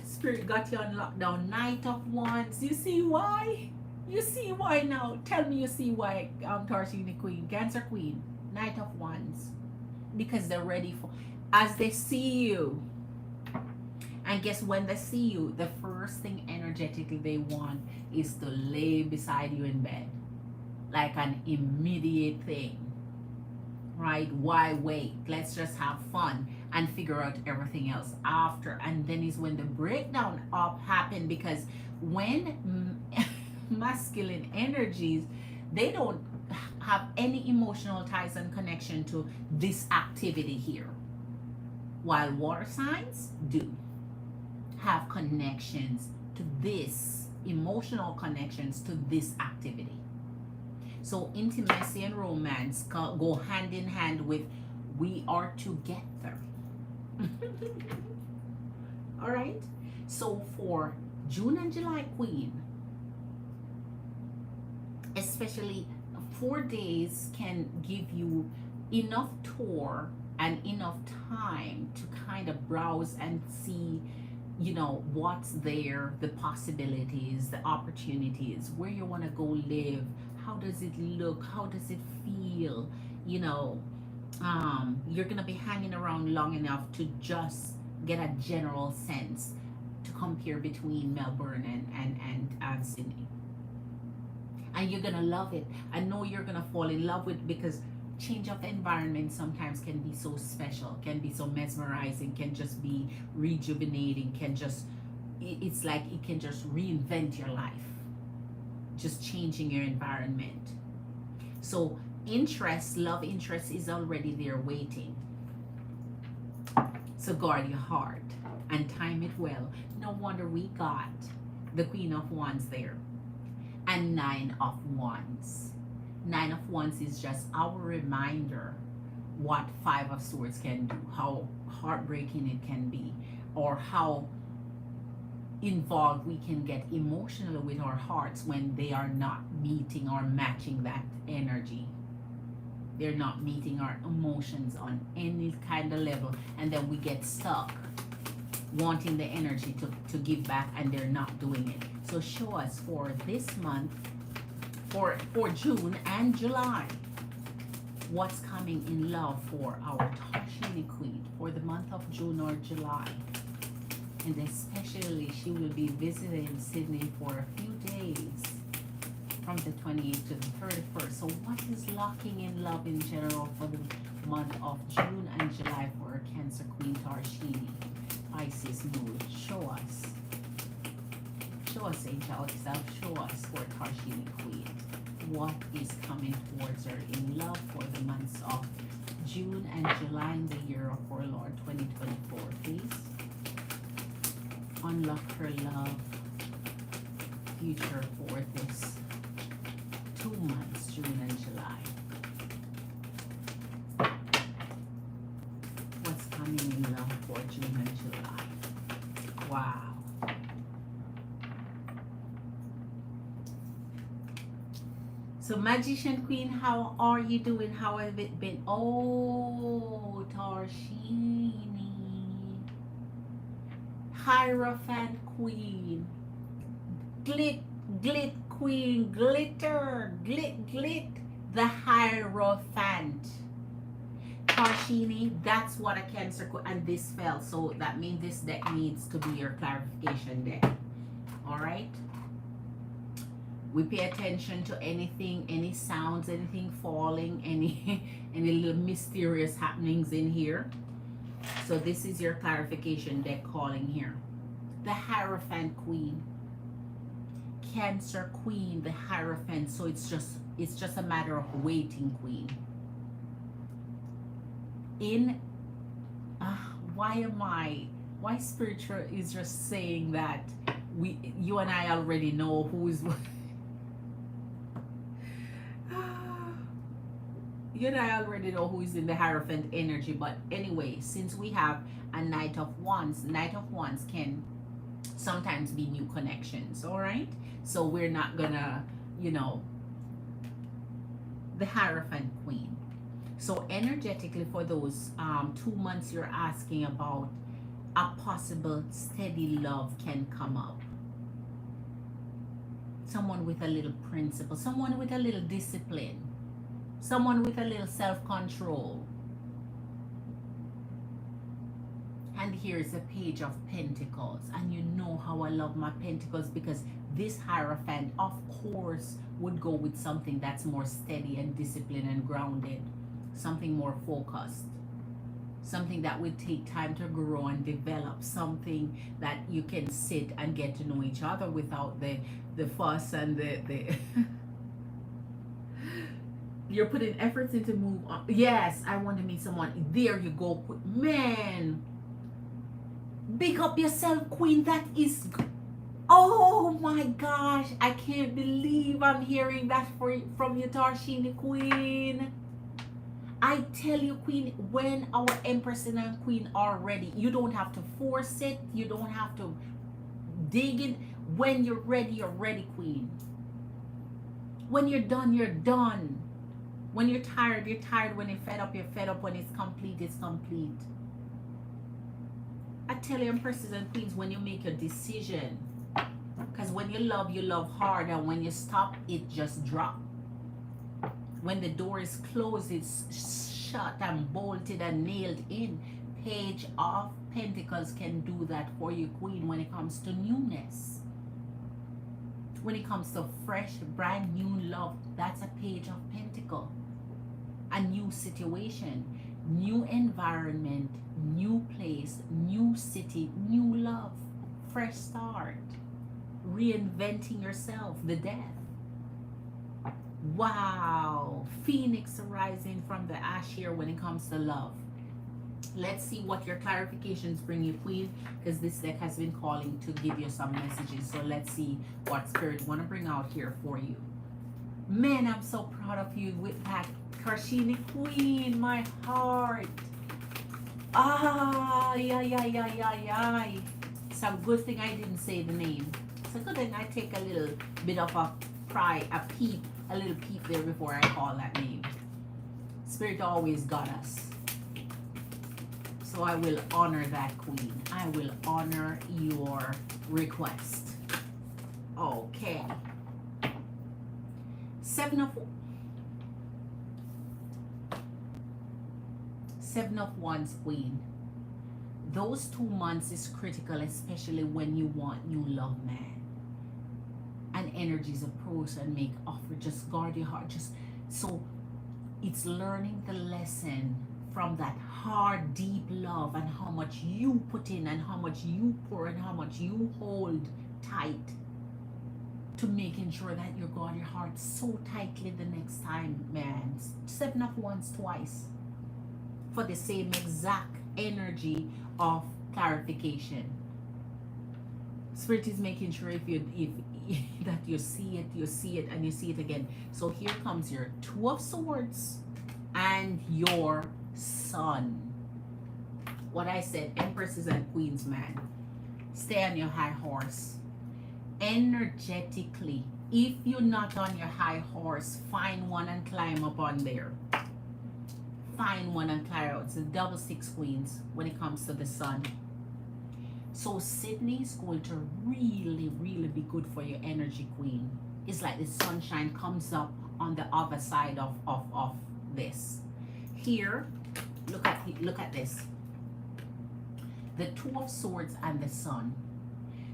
spirit got you on lockdown. Knight of Wands. You see why? You see why now? Tell me you see why, Tarshini Queen, Cancer Queen, Knight of Wands. Because they're ready for, as they see you. And guess when they see you, the first thing energetically they want is to lay beside you in bed. Like an immediate thing. Right? Why wait? Let's just have fun and figure out everything else after. And then is when the breakdown up happen, because when masculine energies, they don't have any emotional ties and connection to this activity here, while water signs do have connections to this, emotional connections to this activity. So intimacy and romance go hand in hand with we are together. All right, so for June and July, Queen, especially 4 days can give you enough tour and enough time to kind of browse and see, you know, what's there, the possibilities, the opportunities, where you want to go live, how does it look, how does it feel, you know. You're gonna be hanging around long enough to just get a general sense to compare between Melbourne and Sydney. And you're gonna love it. I know you're gonna fall in love with, because change of environment sometimes can be so special, can be so mesmerizing, can just be rejuvenating, can just, it's like it can just reinvent your life, just changing your environment. So interest, love interest is already there waiting. So guard your heart and time it well. No wonder we got the Queen of Wands there. And 9 of Wands. 9 of Wands is just our reminder what 5 of Swords can do, how heartbreaking it can be, or how involved we can get emotionally with our hearts when they are not meeting or matching that energy. They're not meeting our emotions on any kind of level, and then we get stuck wanting the energy to give back, and they're not doing it. So show us for this month, for June and July, what's coming in love for our Tarshini Queen for the month of June or July. And especially she will be visiting Sydney for a few days from the 28th to the 31st. So what is locking in love in general for the month of June and July for our Cancer Queen Tarshini? Pisces mood. Show us. Show us, angelic self. Show us for Tarshini Queen. What is coming towards her in love for the months of June and July in the year of our Lord 2024, please. unlock her love future for this 2 months, June and July. What's coming in love for June and July? Wow. So Magician Queen, how are you doing? How have it been? Oh, Tarshini. Hierophant Queen. Glit, glit Queen. Glitter. Glit, glit. The Hierophant. Tarshini, that's what a Cancer could, and this fell. So that means this deck needs to be your clarification deck. Alright? We pay attention to anything, any sounds, anything falling, any little mysterious happenings in here. So this is your clarification deck calling here. The Hierophant Queen. Cancer Queen, the Hierophant. So it's just a matter of waiting, Queen. Why spiritual is just saying that you and I already know who is you and I already know who is in the Hierophant energy. But anyway, since we have a Knight of Wands can sometimes be new connections. All right, so we're not gonna, the Hierophant Queen. So energetically, for those 2 months you're asking about, a possible steady love can come up. Someone with a little principle, someone with a little discipline, someone with a little self-control. And here's a Page of Pentacles. And you know how I love my Pentacles, because this Hierophant, of course, would go with something that's more steady and disciplined and grounded. Something more focused. Something that would take time to grow and develop. Something that you can sit and get to know each other without the fuss and the you're putting efforts into move on. Yes, I want to meet someone. There you go. Man, big up yourself, Queen. That is, oh my gosh, I can't believe I'm hearing that from you, Tarshini Queen. I tell you, Queen, when our Empress and Queen are ready, you don't have to force it. You don't have to dig it. When you're ready, Queen. When you're done, you're done. When you're tired, you're tired. When you're fed up, you're fed up. When it's complete, it's complete. I tell you, Empresses and Queens, when you make your decision, because when you love hard, and when you stop, it just drops. When the door is closed, it's shut and bolted and nailed in. Page of Pentacles can do that for you, Queen, when it comes to newness. When it comes to fresh, brand new love, that's a Page of Pentacles. A new situation, new environment, new place, new city, new love, fresh start, reinventing yourself, the death. Wow, Phoenix arising from the ash here when it comes to love. Let's see what your clarifications bring you, Queen, because this deck has been calling to give you some messages. So let's see what Spirit want to bring out here for you. Man, I'm so proud of you with that, Tarshini Queen, my heart. Yeah. It's a good thing I didn't say the name. It's a good thing I take a little bit of a peep there before I call that name. Spirit always got us. So I will honor that, Queen. I will honor your request. Okay. Seven of Wands, Queen. Those 2 months is critical, especially when you want new love, man. And energies approach and make offer. Just guard your heart. So it's learning the lesson from that hard, deep love, and how much you put in, and how much you pour, and how much you hold tight, to making sure that you guard your heart so tightly the next time, man. 7 of Wands twice for the same exact energy of clarification. Spirit is making sure if that you see it, and you see it again. So here comes your Two of Swords and your Sun. What I said, Empresses and Queens, man. Stay on your high horse. Energetically, if you're not on your high horse, find one and climb up on there. Find one and climb out. It's a double six queens when it comes to the Sun. So Sydney is going to really, really be good for your energy, queen. It's like the sunshine comes up on the other side of this. Here, look at this. The Two of Swords and the Sun.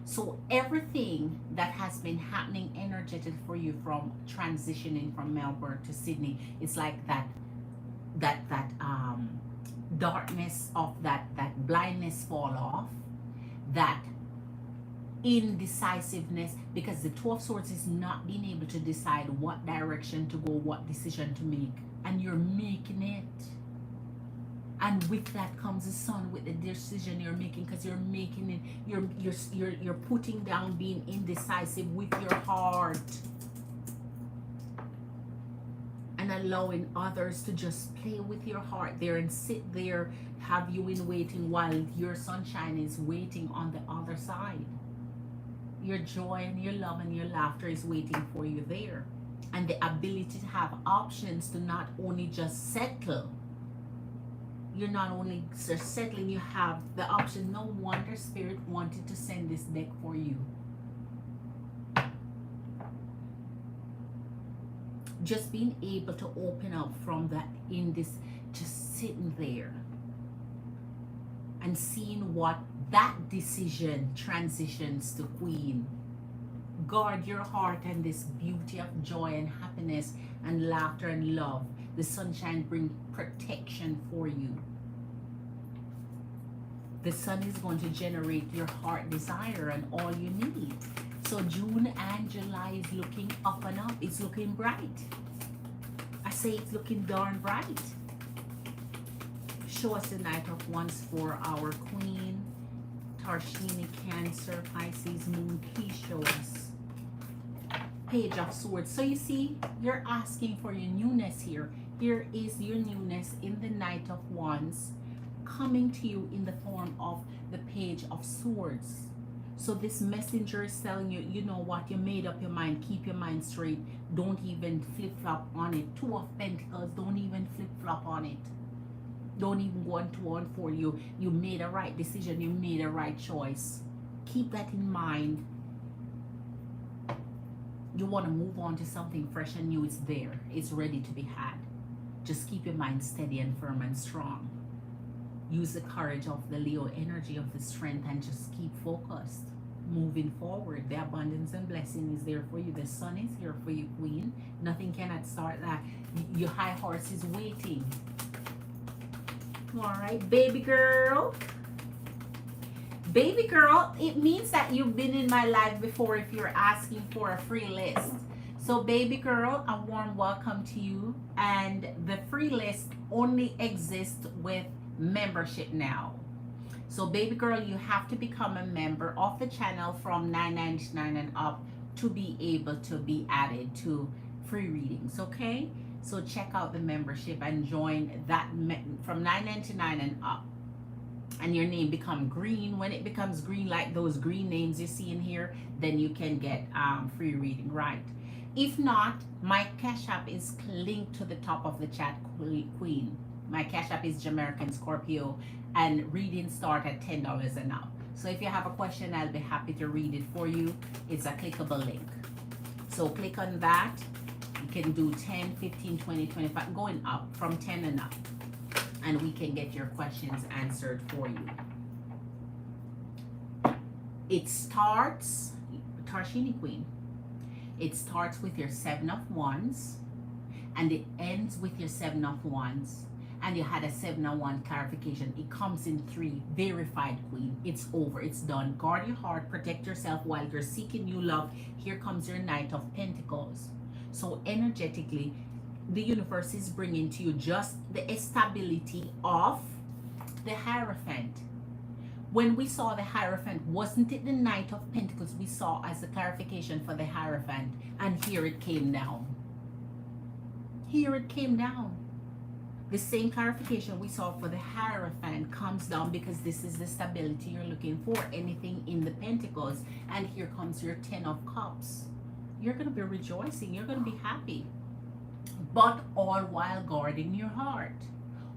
So everything that has been happening energetic for you from transitioning from Melbourne to Sydney, it's like that darkness of that blindness fall off, that indecisiveness, because the Two of Swords is not being able to decide what direction to go, what decision to make, and you're making it. And with that comes the Sun, with the decision you're making, because you're making it, you're putting down being indecisive with your heart and allowing others to just play with your heart there and sit there, have you in waiting while your sunshine is waiting on the other side. Your joy and your love and your laughter is waiting for you there. And the ability to have options to not only just settle. You're not only settling, you have the option. No wonder Spirit wanted to send this deck for you. Just being able to open up from that, in this, just sitting there and seeing what that decision transitions to, Queen. Guard your heart and this beauty of joy and happiness and laughter and love. The sunshine brings protection for you. The Sun is going to generate your heart desire and all you need. So June and July is looking up and up. It's looking bright. I say it's looking darn bright. Show us the Knight of Wands for our Queen. Tarshini, Cancer, Pisces, Moon. Please show us. Page of Swords. So you see, you're asking for your newness here. Here is your newness in the Knight of Wands coming to you in the form of the Page of Swords. So this messenger is telling you, you know what, you made up your mind, keep your mind straight, don't even flip-flop on it. Two of Pentacles, don't even flip-flop on it. Don't even go on to on for you. You made a right decision, you made a right choice. Keep that in mind. You want to move on to something fresh and new. It's there, it's ready to be had. Just keep your mind steady and firm and strong. Use the courage of the Leo energy, of the strength, and just keep focused. Moving forward, the abundance and blessing is there for you. The Sun is here for you, Queen. Nothing cannot start that. Your high horse is waiting. All right, baby girl. Baby girl, it means that you've been in my life before if you're asking for a free list. So baby girl, a warm welcome to you. And the free list only exists with membership now. So baby girl, you have to become a member of the channel from $9.99 and up to be able to be added to free readings, okay? So check out the membership and join that from $9.99 and up. And your name become green. When it becomes green, like those green names you see in here, then you can get free reading, right? If not, my Cash App is linked to the top of the chat, Queen. My Cash App is JamericanScorpio, and readings start at $10 and up. So if you have a question, I'll be happy to read it for you. It's a clickable link. So click on that. You can do 10, 15, 20, 25, going up from 10 and up. And we can get your questions answered for you. It starts, Tarshini Queen, it starts with your Seven of Wands, and it ends with your Seven of Wands, and you had a 7 of Wands clarification. It comes in 3, verified, Queen. It's over, it's done. Guard your heart, protect yourself while you're seeking new love. Here comes your Knight of Pentacles. So energetically, the universe is bringing to you just the stability of the Hierophant. When we saw the Hierophant, wasn't it the Knight of Pentacles we saw as the clarification for the Hierophant? And here it came down. Here it came down. The same clarification we saw for the Hierophant comes down because this is the stability you're looking for. Anything in the Pentacles. And here comes your Ten of Cups. You're going to be rejoicing. You're going to be happy. But all while guarding your heart.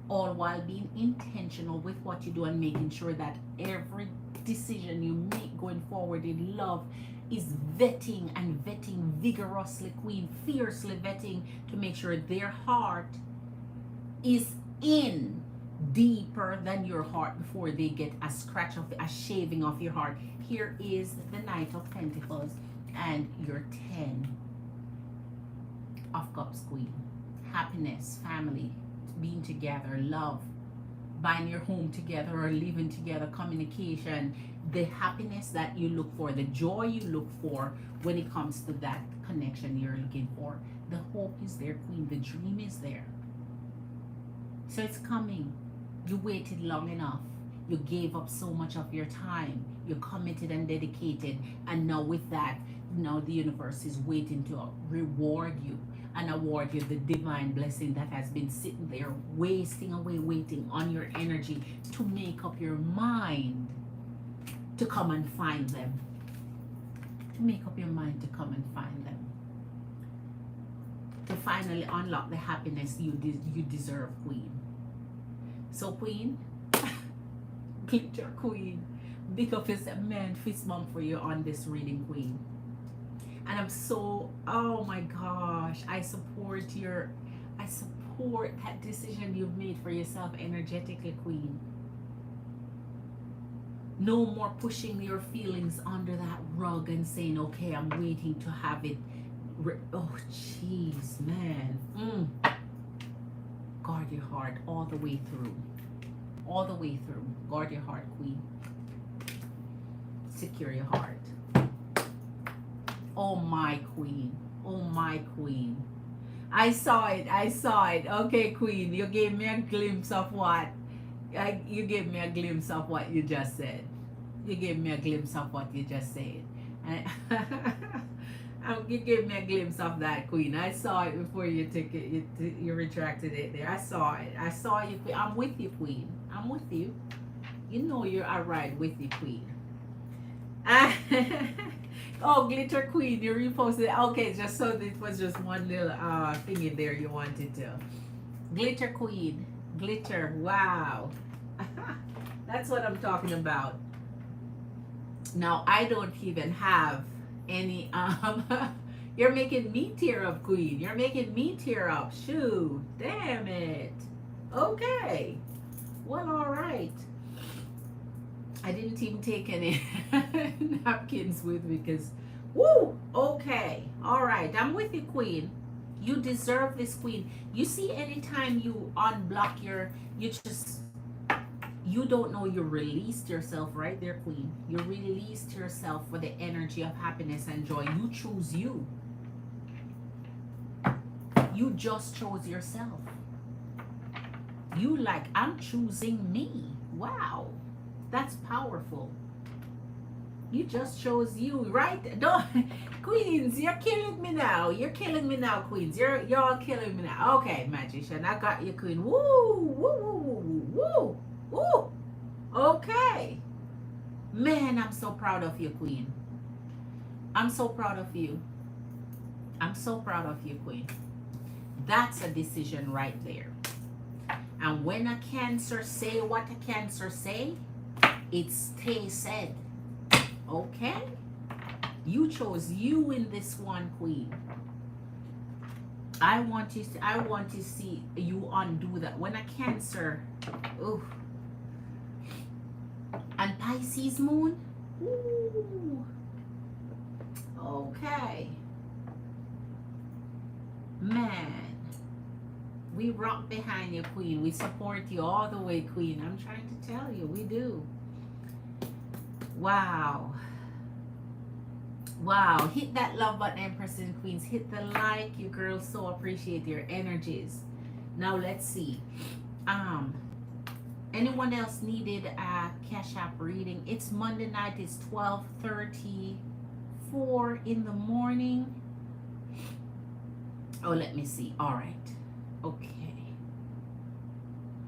All while being intentional with what you do and making sure that every decision you make going forward in love is vetting and vetting vigorously, Queen, fiercely vetting to make sure their heart is in deeper than your heart before they get a scratch of a shaving of your heart. Here is the Knight of Pentacles and your 10 of Cups, Queen. Happiness, family, being together, love, buying your home together or living together, communication, the happiness that you look for, the joy you look for when it comes to that connection you're looking for. The hope is there, Queen. The dream is there. So it's coming. You waited long enough. You gave up so much of your time. You're committed and dedicated. And now with that, now the universe is waiting to reward you and award you the divine blessing that has been sitting there wasting away, waiting on your energy to make up your mind to come and find them. To make up your mind to come and find them. To finally unlock the happiness you deserve, Queen. So, Queen, Glitter Queen, big up is a man fist bump for you on this reading, Queen. And I'm so, oh my gosh, I support that decision you've made for yourself energetically, Queen. No more pushing your feelings under that rug and saying, okay, I'm waiting to have it. Oh, jeez, man. Guard your heart all the way through. All the way through. Guard your heart, Queen. Secure your heart. Oh, my Queen. Oh, my Queen. I saw it. I saw it. Okay, Queen. You gave me a glimpse of what? You gave me a glimpse of what you just said. You gave me a glimpse of what you just said. You gave me a glimpse of that, Queen. I saw it before you took it. You retracted it there. I saw it. I saw you, Queen. I'm with you, Queen. I'm with you. You know you're a ride with you, Queen. Oh, Glitter Queen, you reposted. Okay, just so it was just one little thing in there you wanted to. Glitter Queen. Glitter. Wow. That's what I'm talking about. Now, I don't even have any you're making me tear up, Queen. You're making me tear up. Shoot. Damn it. Okay. Well, all right. I didn't even take any napkins with me because, woo, okay. All right. I'm with you, Queen. You deserve this, Queen. You see, anytime you unblock you don't know you released yourself right there, Queen. You released yourself for the energy of happiness and joy. You choose you. You just chose yourself. You like, I'm choosing me. Wow. That's powerful. You just chose you, right? Don't, Queens, you're killing me now. You're killing me now, Queens. You're all killing me now. Okay, Magician, I got you, Queen. Woo, woo, woo, woo, woo, woo. Okay. Man, I'm so proud of you, Queen. I'm so proud of you. I'm so proud of you, Queen. That's a decision right there. And when a Cancer say what a Cancer say, it stays said. Okay? You chose you in this one, Queen. I want to see you undo that. When a Cancer, ooh, and Pisces moon, ooh, okay, man, we rock behind you, Queen. We support you all the way, Queen. I'm trying to tell you, we do. Wow. Wow. Hit that love button, Empress and Queens. Hit the like. You girls so appreciate your energies. Now let's see. Anyone else needed a Cash App reading? It's Monday night. It's 12:34 in the morning. Oh, let me see. All right. Okay.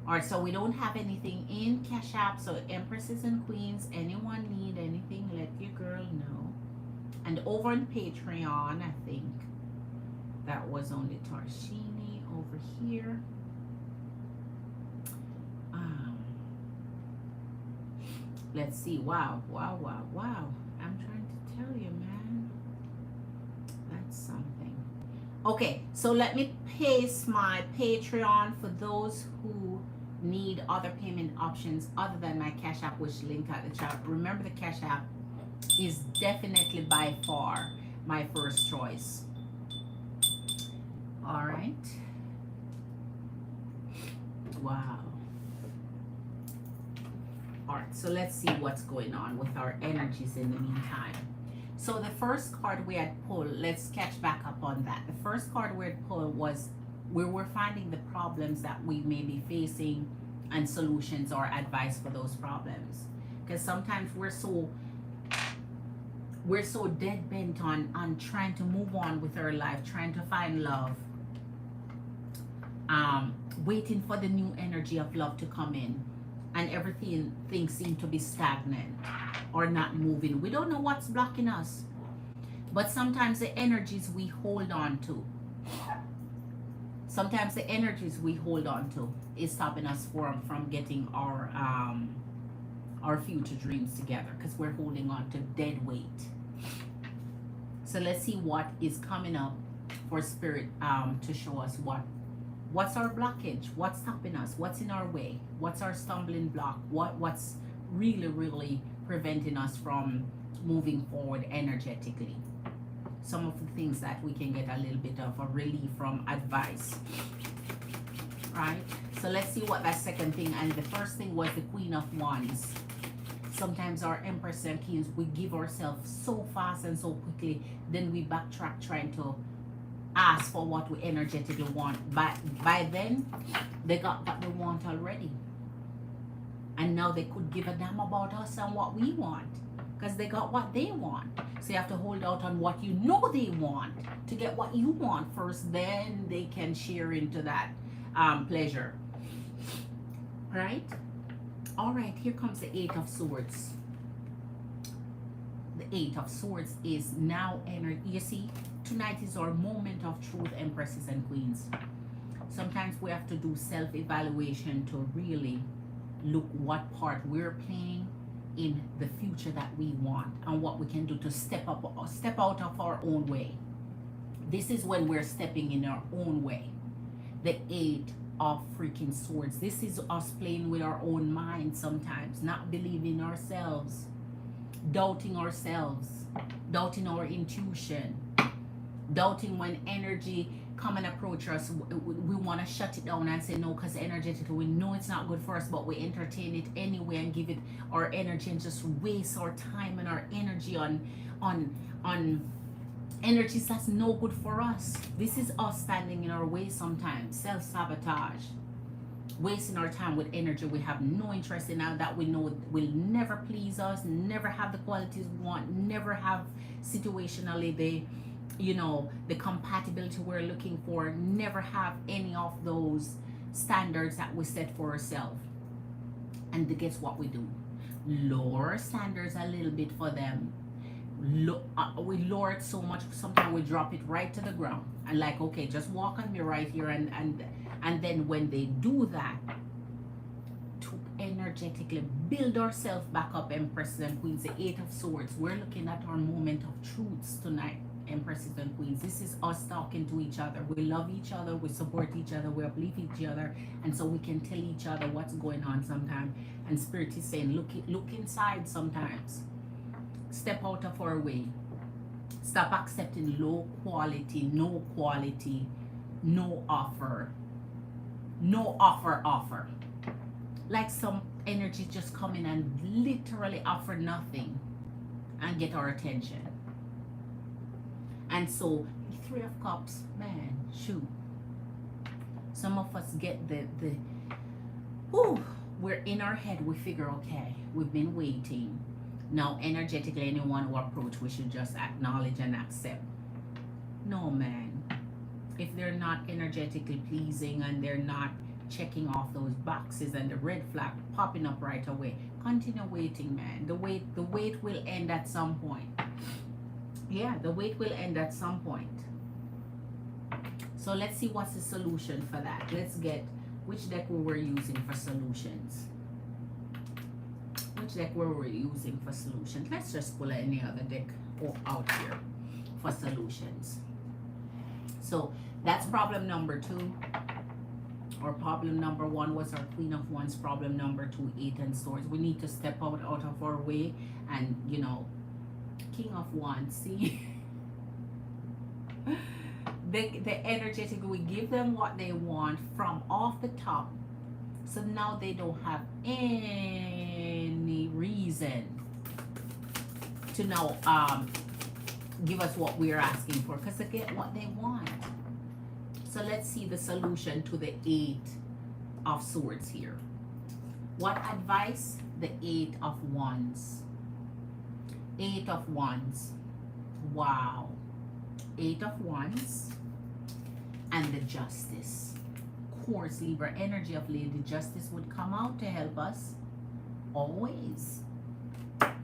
All right, so we don't have anything in Cash App. So Empresses and Queens, anyone need anything, let your girl know. And over on Patreon, I think that was only Tarshini over here. Let's see. Wow. I'm trying to tell you, man. That's something. Okay, so let me paste my Patreon for those who need other payment options other than my Cash App, which link at the chat. Remember, the Cash App is definitely by far my first choice. All right. Wow. All right, so let's see what's going on with our energies in the meantime. So the first card we had pulled, let's catch back up on that. The first card we had pulled was where we're finding the problems that we may be facing and solutions or advice for those problems. Because sometimes we're so dead bent on trying to move on with our life, trying to find love, waiting for the new energy of love to come in, and things seem to be stagnant or not moving. We don't know what's blocking us, but sometimes the energies we hold on to, is stopping us from getting our future dreams together, because we're holding on to dead weight. So let's see what is coming up for Spirit to show us what's our blockage, what's stopping us, what's in our way, what's our stumbling block, what's really preventing us from moving forward energetically. Some of the things that we can get a little bit of a relief from advice, right? So let's see what that second thing, and the first thing was the Queen of Wands. Sometimes our Empress and Kings, we give ourselves so fast and so quickly, then we backtrack trying to ask for what we energetically want. But by then, they got what they want already. And now they could give a damn about us and what we want, because they got what they want. So you have to hold out on what you know they want to get what you want first, then they can share into that pleasure. Right? All right, here comes the Eight of Swords. The Eight of Swords is now energy. You see, tonight is our moment of truth, Empresses and Queens. Sometimes we have to do self-evaluation to really look what part we're playing in the future that we want, and what we can do to step out of our own way. This is when we're stepping in our own way. The Eight of freaking Swords. This is us playing with our own mind sometimes, not believing ourselves, doubting ourselves, doubting our intuition, doubting when energy come and approach us. We want to shut it down and say no, because energetically we know it's not good for us, but we entertain it anyway and give it our energy and just waste our time and our energy on energies that's no good for us. This is us standing in our way sometimes, self-sabotage, wasting our time with energy we have no interest in, now that we know will never please us, never have the qualities we want, never have situationally the compatibility we're looking for, never have any of those standards that we set for ourselves. And guess what we do? Lower standards a little bit for them. We lower it so much, sometimes we drop it right to the ground and like, okay, just walk on me right here, and then when they do that, to energetically build ourselves back up, Empresses and Queens, the Eight of Swords, we're looking at our moment of truths tonight, Empresses and Queens. This is us talking to each other. We love each other, we support each other, we uplift each other, and so we can tell each other what's going on sometimes. And Spirit is saying, look inside sometimes. Step out of our way. Stop accepting low quality, no quality, no offer. Like some energy just come in and literally offer nothing and get our attention. And so the Three of Cups, man, shoot. Some of us get we're in our head, we figure, okay, we've been waiting. Now, energetically, anyone who approach, we should just acknowledge and accept. No, man. If they're not energetically pleasing and they're not checking off those boxes and the red flag popping up right away, continue waiting, man. The wait will end at some point. Yeah, the wait will end at some point. So let's see what's the solution for that. Let's get which deck we were using for solutions. Which deck were we using for solutions? Let's just pull any other deck out here for solutions. So that's problem number 2. Or problem number 1 was our Queen of Wands. Problem number 2, 8 and Swords. We need to step out of our way and, you know, King of Wands, see? the energetic, we give them what they want from off the top. So now they don't have any reason to now give us what we're asking for, because they get what they want. So let's see the solution to the 8 of Swords here. What advice? The 8 of Wands. 8 of Wands. Wow. 8 of Wands and the Justice. Of course, Libra energy of Lady Justice would come out to help us. Always.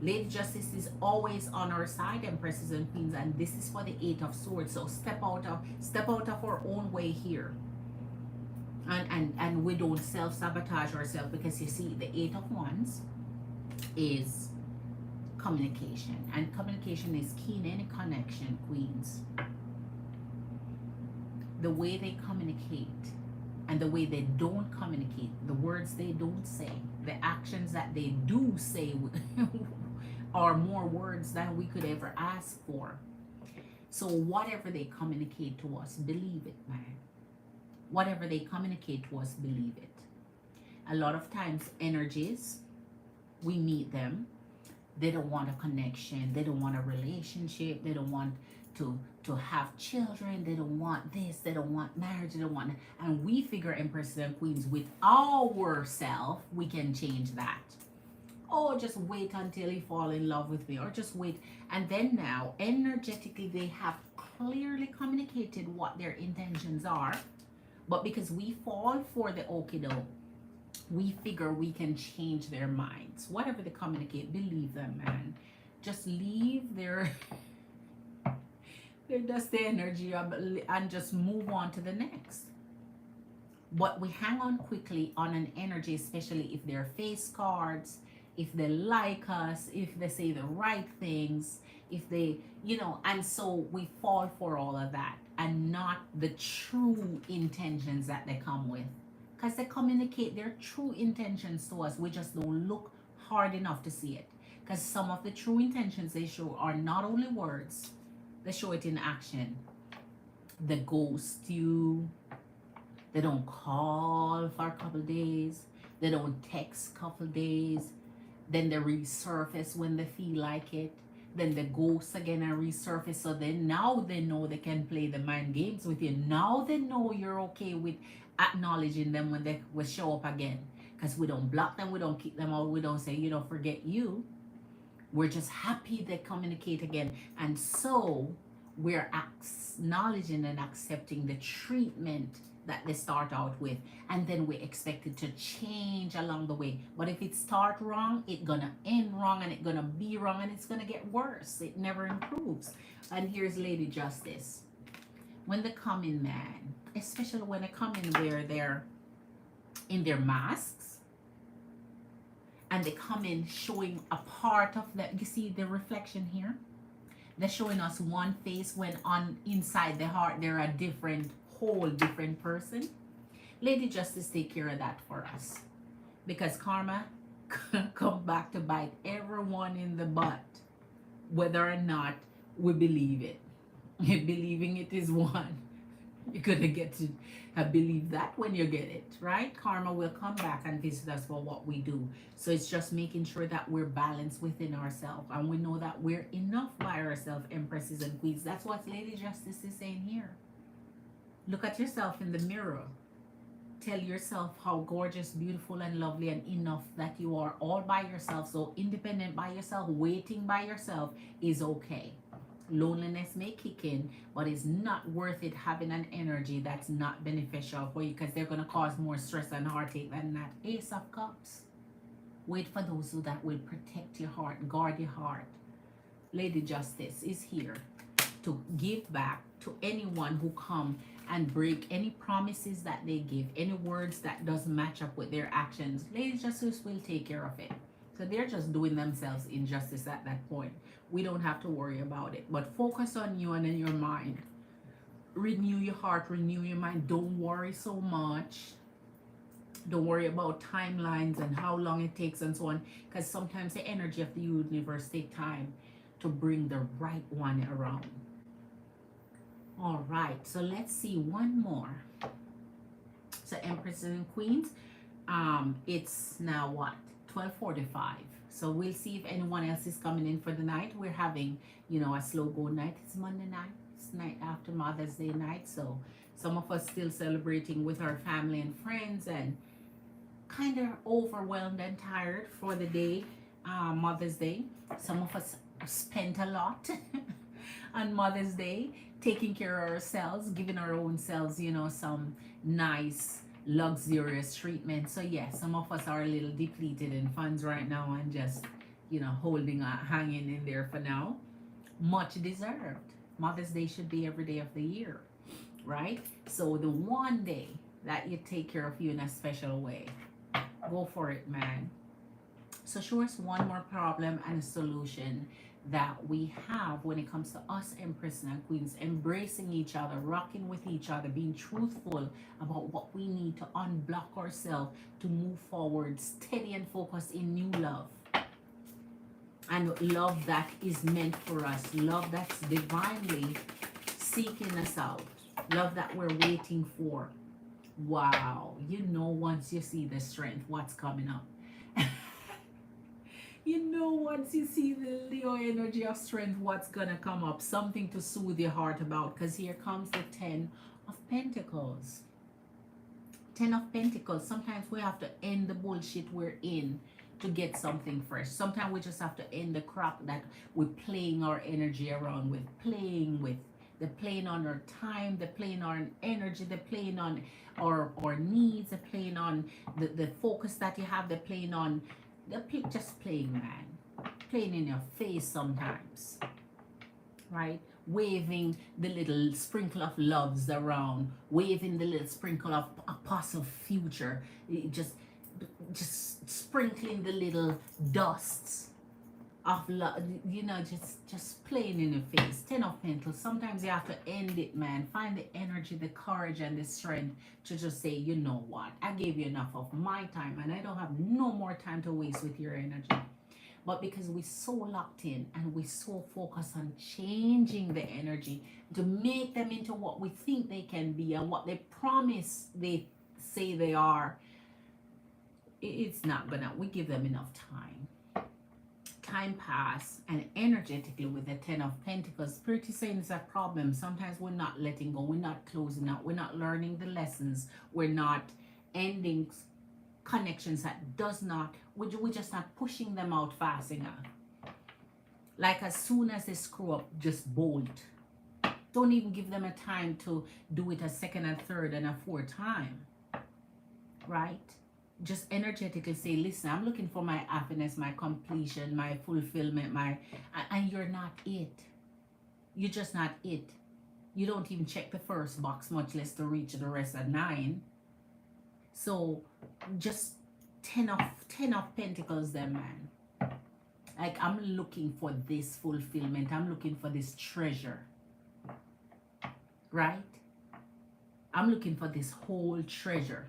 Lady Justice is always on our side, Empresses and Queens, and this is for the 8 of Swords. So step out of our own way here. And we don't self-sabotage ourselves, because you see the 8 of Wands is communication, and communication is key in any connection, Queens. The way they communicate and the way they don't communicate, the words they don't say, the actions that they do say are more words than we could ever ask for. So whatever they communicate to us, believe it, man. Whatever they communicate to us, believe it. A lot of times energies, we meet them, they don't want a connection, they don't want a relationship, they don't want to have children, they don't want this, they don't want marriage, they don't want, and we figure, Empresses and Queens, with ourself we can change that. Oh, just wait until he fall in love with me, or just wait. And then now energetically they have clearly communicated what their intentions are, but because we fall for the okie doke, we figure we can change their minds. Whatever they communicate, believe them, man. Just leave their dusty energy and just move on to the next. But we hang on quickly on an energy, especially if they're face cards, if they like us, if they say the right things, if they, you know, and so we fall for all of that and not the true intentions that they come with. Because they communicate their true intentions to us. We just don't look hard enough to see it. Because some of the true intentions they show are not only words, they show it in action. They ghost you. They don't call for a couple days. They don't text a couple days. Then they resurface when they feel like it. Then they ghost again and resurface. So then now they know they can play the mind games with you. Now they know you're okay with acknowledging them when they will show up again. Because we don't block them, we don't kick them out, we don't say, you know, forget you. We're just happy they communicate again. And so we're acknowledging and accepting the treatment that they start out with, and then we expect it to change along the way. But if it start wrong, it's gonna end wrong, and it's gonna be wrong, and it's gonna get worse. It never improves. And here's Lady Justice. When they come in, man, especially when they come in where they're in their masks, and they come in showing a part of that. You see the reflection here? They're showing us one face when on inside the heart they're a different, whole different person. Lady Justice take care of that for us, because karma come back to bite everyone in the butt, whether or not we believe it. Believing it is one. You're gonna get to believe that when you get it, right? Karma will come back and visit us for what we do. So it's just making sure that we're balanced within ourselves, and we know that we're enough by ourselves, Empresses and Queens. That's what Lady Justice is saying here. Look at yourself in the mirror. tell yourself how gorgeous, beautiful, and lovely and enough that you are all by yourself. So independent by yourself, waiting by yourself is okay. Loneliness may kick in, but it's not worth it having an energy that's not beneficial for you, because they're going to cause more stress and heartache than that. Ace of Cups. Wait for those who that will protect your heart, guard your heart. Lady Justice is here to give back to anyone who come and break any promises that they give, any words that doesn't match up with their actions. Lady Justice will take care of it. So they're just doing themselves injustice at that point. We don't have to worry about it, but focus on you and in your mind. Renew your heart, renew your mind. Don't worry so much. Don't worry about timelines and how long it takes and so on, because sometimes the energy of the universe take time to bring the right one around. All right, so let's see one more. So Empresses and Queens, it's now what, 12:45. So we'll see if anyone else is coming in for the night. We're having, you know, a slow go night. It's Monday night. It's night after Mother's Day night. So some of us still celebrating with our family and friends and kind of overwhelmed and tired for the day, Mother's Day. Some of us spent a lot on Mother's Day, taking care of ourselves, giving our own selves, you know, some nice luxurious treatment. So yeah, some of us are a little depleted in funds right now and just, you know, hanging in there for now. Much deserved. Mother's Day should be every day of the year, right? So the one day that you take care of you in a special way, go for it, man. So show us one more problem and a solution that we have when it comes to us Empress and Queens embracing each other, rocking with each other, being truthful about what we need to unblock ourselves to move forward, steady and focused in new love. And love that is meant for us, love that's divinely seeking us out, love that we're waiting for. Wow, you know, once you see the strength, what's coming up. You know, once you see the Leo energy of strength, what's gonna come up, something to soothe your heart about, because here comes the 10 of Pentacles. 10 of Pentacles. Sometimes we have to end the bullshit we're in to get something fresh. Sometimes we just have to end the crap that we're playing our energy around with, they're playing on our time, they're playing on energy, they're playing on our needs, they're playing on the focus that you have, they're playing on, just playing, man. Playing in your face sometimes, right? Waving the little sprinkle of loves around, waving the little sprinkle of apostle future, just sprinkling the little dusts of love, you know, just playing in your face. 10 of Pentacles. Sometimes you have to end it, man. Find the energy, the courage, and the strength to just say, you know what, I gave you enough of my time and I don't have no more time to waste with your energy. But because we're so locked in and we're so focused on changing the energy to make them into what we think they can be and what they promise they say they are, it's not gonna, we give them enough time. Time pass, and energetically with the 10 of Pentacles, Spirit is saying it's a problem. Sometimes we're not letting go, we're not closing out, we're not learning the lessons, we're not ending connections that does not, we're just not pushing them out fast enough. Like as soon as they screw up, just bolt. Don't even give them a time to do it a second and third and a fourth time, right? Just energetically say, listen, I'm looking for my happiness, my completion, my fulfillment, and you're not it. You're just not it. You don't even check the first box, much less to reach the rest of 9. So just 10 of Pentacles then, man. Like, I'm looking for this fulfillment. I'm looking for this treasure. Right? I'm looking for this whole treasure.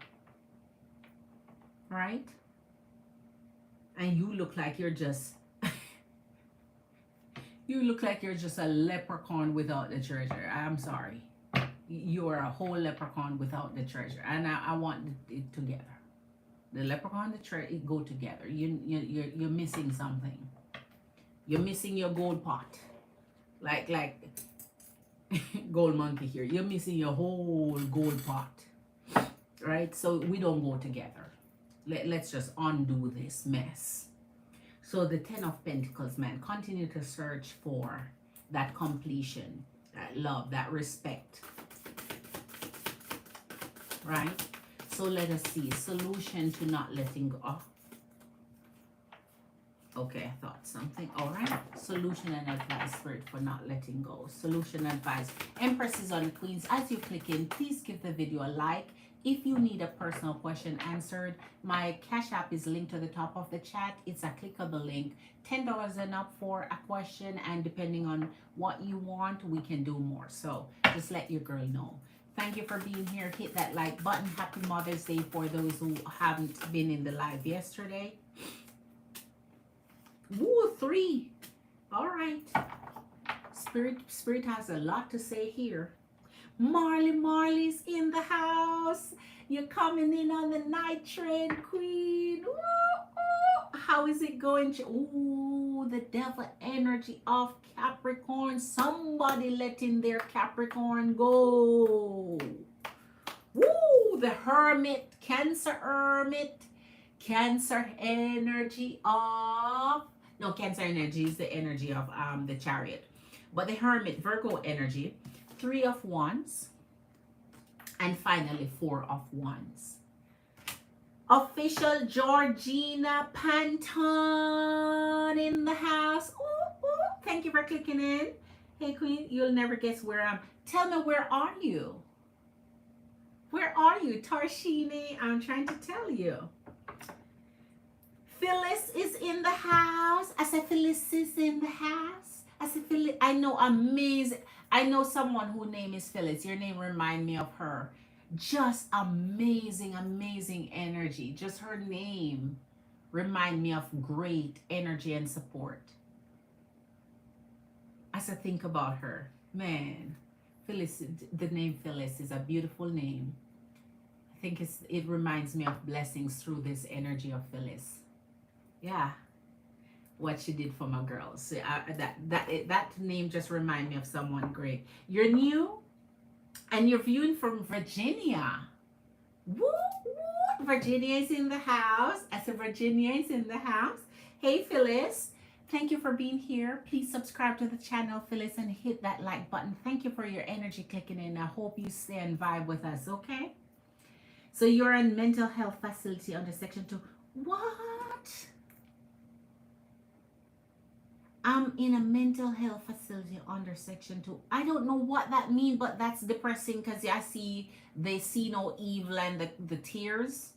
Right? And you look like you're just you look like you're just a leprechaun without the treasure. I'm sorry. You're a whole leprechaun without the treasure. And I want it together. The leprechaun and the treasure, it go together. You're missing something. You're missing your gold pot. Like gold monkey here. You're missing your whole gold pot. right? So we don't go together. Let's just undo this mess. So the Ten of Pentacles, man, continue to search for that completion, that love, that respect, right? So let us see. Solution to not letting go. Oh, okay, I thought something. All right. Solution and advice, Spirit, for not letting go. Solution advice. Empresses on Queens. As you click in, please give the video a like. If you need a personal question answered, my Cash App is linked to the top of the chat. It's a clickable link. $10 and up for a question, and depending on what you want, we can do more. So just let your girl know. Thank you for being here. Hit that like button. Happy Mother's Day for those who haven't been in the live yesterday. Woo, 3. All right. Spirit has a lot to say here. Marley's in the house. You're coming in on the night train, Queen. Woo, woo. How is it going? Ooh, the devil energy of Capricorn. Somebody letting their Capricorn go. Woo, the Hermit, Cancer Hermit. Cancer energy of... No, Cancer energy is the energy of the Chariot. But the Hermit, Virgo energy. 3 of Wands, and finally 4 of Wands. Official Georgina Panton in the house. Ooh, ooh. Thank you for clicking in. Hey Queen, you'll never guess where I'm. Tell me, where are you? Where are you? Tarshini, I'm trying to tell you. Phyllis is in the house. I said Phyllis is in the house. I said Phyllis. I know, amazing. I know someone whose name is Phyllis. Your name remind me of her. Just amazing, amazing energy. Just her name remind me of great energy and support. I said, think about her. Man, Phyllis, the name Phyllis is a beautiful name. I think it reminds me of blessings through this energy of Phyllis. Yeah. What she did for my girls. So that name just reminds me of someone great. You're new and you're viewing from Virginia. Woo, woo. Virginia is in the house. I said Virginia is in the house. Hey Phyllis, thank you for being here. Please subscribe to the channel, Phyllis, and hit that like button. Thank you for your energy clicking in. I hope you stay and vibe with us, okay? So you're in mental health facility under section 2. What? I'm in a mental health facility under section 2. I don't know what that means, but that's depressing because I see they see no evil and the tears.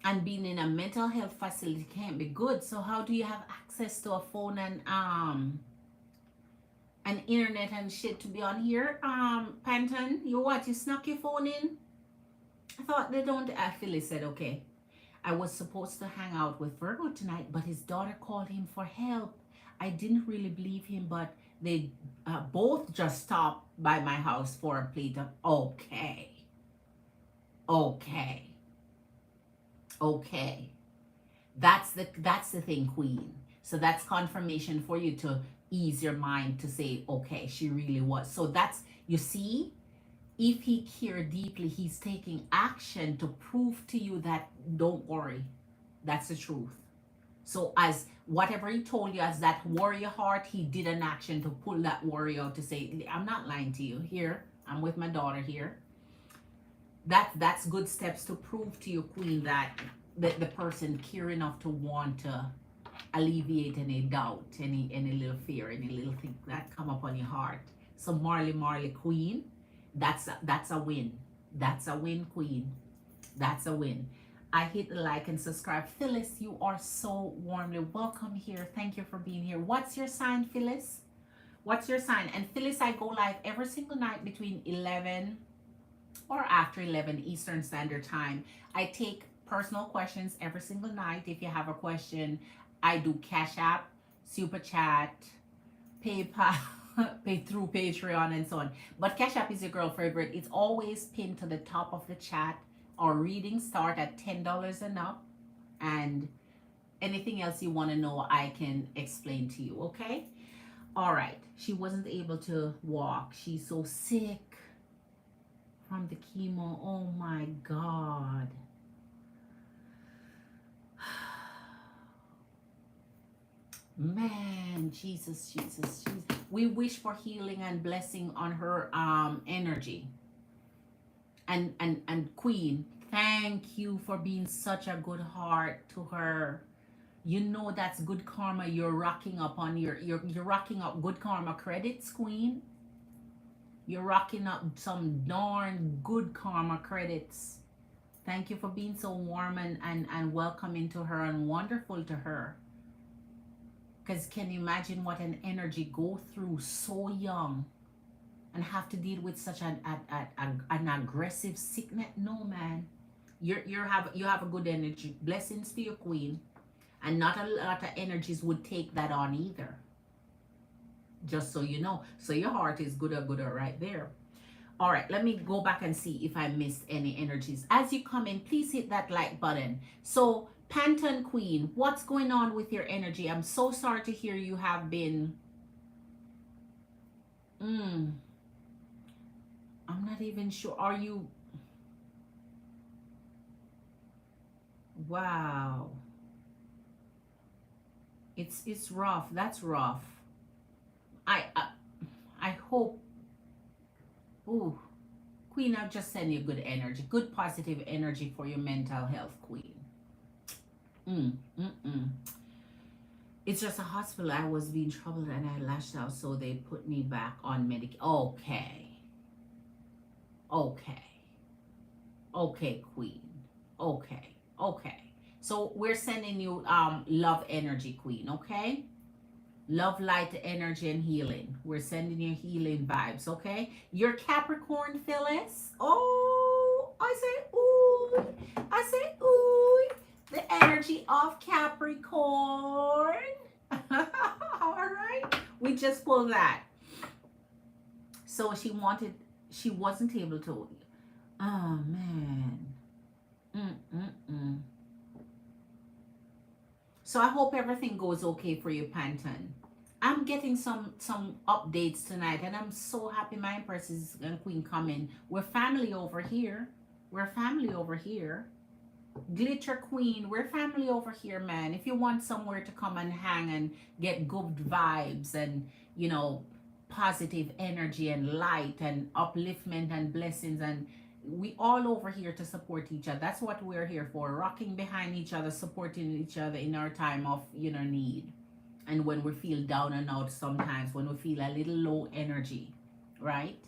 And being in a mental health facility can't be good. So how do you have access to a phone and internet and shit to be on here? Panton, you what? You snuck your phone in? I thought they don't. Phyllis said, okay. I was supposed to hang out with Virgo tonight, but his daughter called him for help. I didn't really believe him, but they both just stopped by my house for a plate of... Okay. That's the thing, Queen. So that's confirmation for you to ease your mind to say, okay, she really was. So that's, you see, if he cared deeply, he's taking action to prove to you that, don't worry, that's the truth. So as whatever he told you, as that warrior heart, he did an action to pull that warrior out to say, I'm not lying to you. Here, I'm with my daughter here. That's good steps to prove to you, Queen, that the person care enough to want to alleviate any doubt, any little fear, any little thing that come up on your heart. So Marley, Queen, that's a win. That's a win, Queen. That's a win. I hit the like and subscribe. Phyllis, you are so warmly welcome here. Thank you for being here. What's your sign, Phyllis? What's your sign? And Phyllis, I go live every single night between 11 or after 11 Eastern Standard Time. I take personal questions every single night. If you have a question, I do Cash App, Super Chat, PayPal, pay through Patreon and so on. But Cash App is your girl favorite. It's always pinned to the top of the chat. Our readings start at $10 and up. And anything else you want to know, I can explain to you, okay? All right. She wasn't able to walk. She's so sick from the chemo. Oh my God. Man, Jesus, Jesus, Jesus. We wish for healing and blessing on her energy. And Queen, thank you for being such a good heart to her. You know that's good karma. You're rocking up on you're rocking up good karma credits, Queen. You're rocking up some darn good karma credits. Thank you for being so warm and welcoming to her and wonderful to her. Because can you imagine what an energy go through so young and have to deal with such an aggressive sickness? No, man. You have a good energy. Blessings to your Queen. And not a lot of energies would take that on either. Just so you know. So your heart is gooder right there. All right, let me go back and see if I missed any energies. As you come in, please hit that like button. So, Panton Queen, what's going on with your energy? I'm so sorry to hear you have been... I'm not even sure. Are you... Wow. It's rough. That's rough. I hope... Ooh. Queen, I'll just send you good energy. Good positive energy for your mental health, Queen. It's just a hospital. I was being troubled and I lashed out, so they put me back on medication. Okay, Queen. Okay. So we're sending you love energy, Queen, okay? Love, light, energy, and healing. We're sending you healing vibes, okay? Your Capricorn, Phyllis. Oh, I say ooh. The energy of Capricorn. All right. We just pulled that. So she wasn't able to. Oh, man. So I hope everything goes okay for you, Panton. I'm getting some updates tonight, and I'm so happy my Empress and Queen coming. We're family over here. Glitter Queen, we're family over here, man. If you want somewhere to come and hang and get good vibes and, positive energy and light and upliftment and blessings, and we all over here to support each other. That's what we're here for, rocking behind each other, supporting each other in our time of need, and when we feel down and out, sometimes when we feel a little low energy, right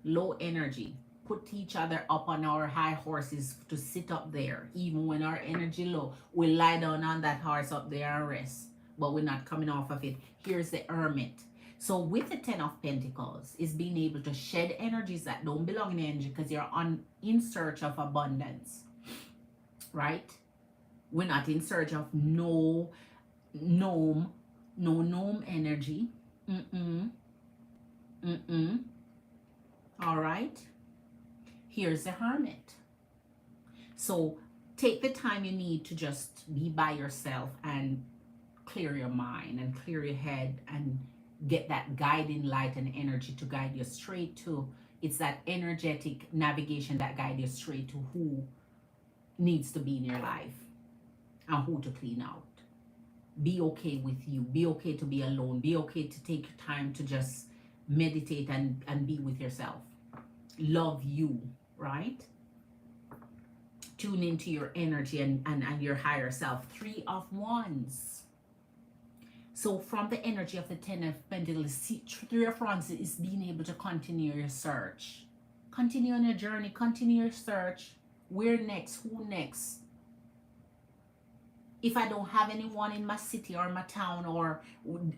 low energy, put each other up on our high horses to sit up there. Even when our energy low, we lie down on that horse up there and rest, but we're not coming off of it. Here's the Hermit. So with the 10 of Pentacles is being able to shed energies that don't belong in energy, because you're in search of abundance, right? We're not in search of no gnome energy. All right. Here's the Hermit. So take the time you need to just be by yourself and clear your mind and clear your head and get that guiding light and energy to guide you straight to, it's that energetic navigation that guides you straight to who needs to be in your life and who to clean out. Be okay with you. Be okay to be alone. Be okay to take your time to just meditate and be with yourself. Love you, right? Tune into your energy and your higher self. 3 of Wands. So from the energy of the 10 of Pentacles, 3 of Wands is being able to continue your search. Continue on your journey. Continue your search. Where next? Who next? If I don't have anyone in my city or my town or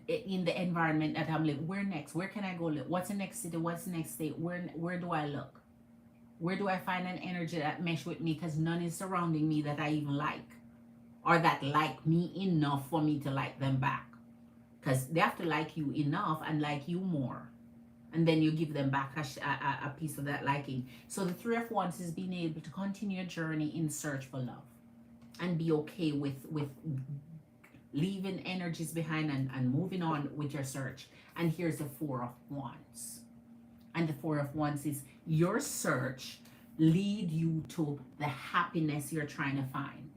in the environment that I'm living, where next? Where can I go live? What's the next city? What's the next state? Where do I look? Where do I find an energy that mesh with me? Because none is surrounding me that I even like, or that like me enough for me to like them back. Because they have to like you enough and like you more, and then you give them back a piece of that liking. So the 3 of Wands is being able to continue your journey in search for love and be okay with leaving energies behind and moving on with your search. And here's the 4 of Wands. And the Four of Wands is your search lead you to the happiness you're trying to find.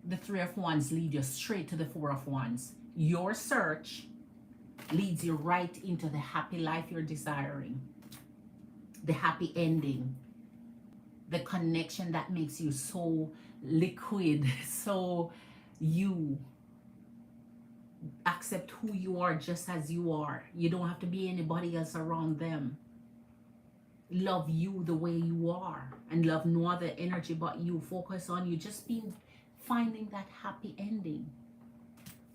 The Three of Wands lead you straight to the Four of Wands. Your search leads you right into the happy life you're desiring, the happy ending, the connection that makes you so liquid, so you accept who you are just as you are. You don't have to be anybody else around them. Love you the way you are and love no other energy but you. Focus on you just being, finding that happy ending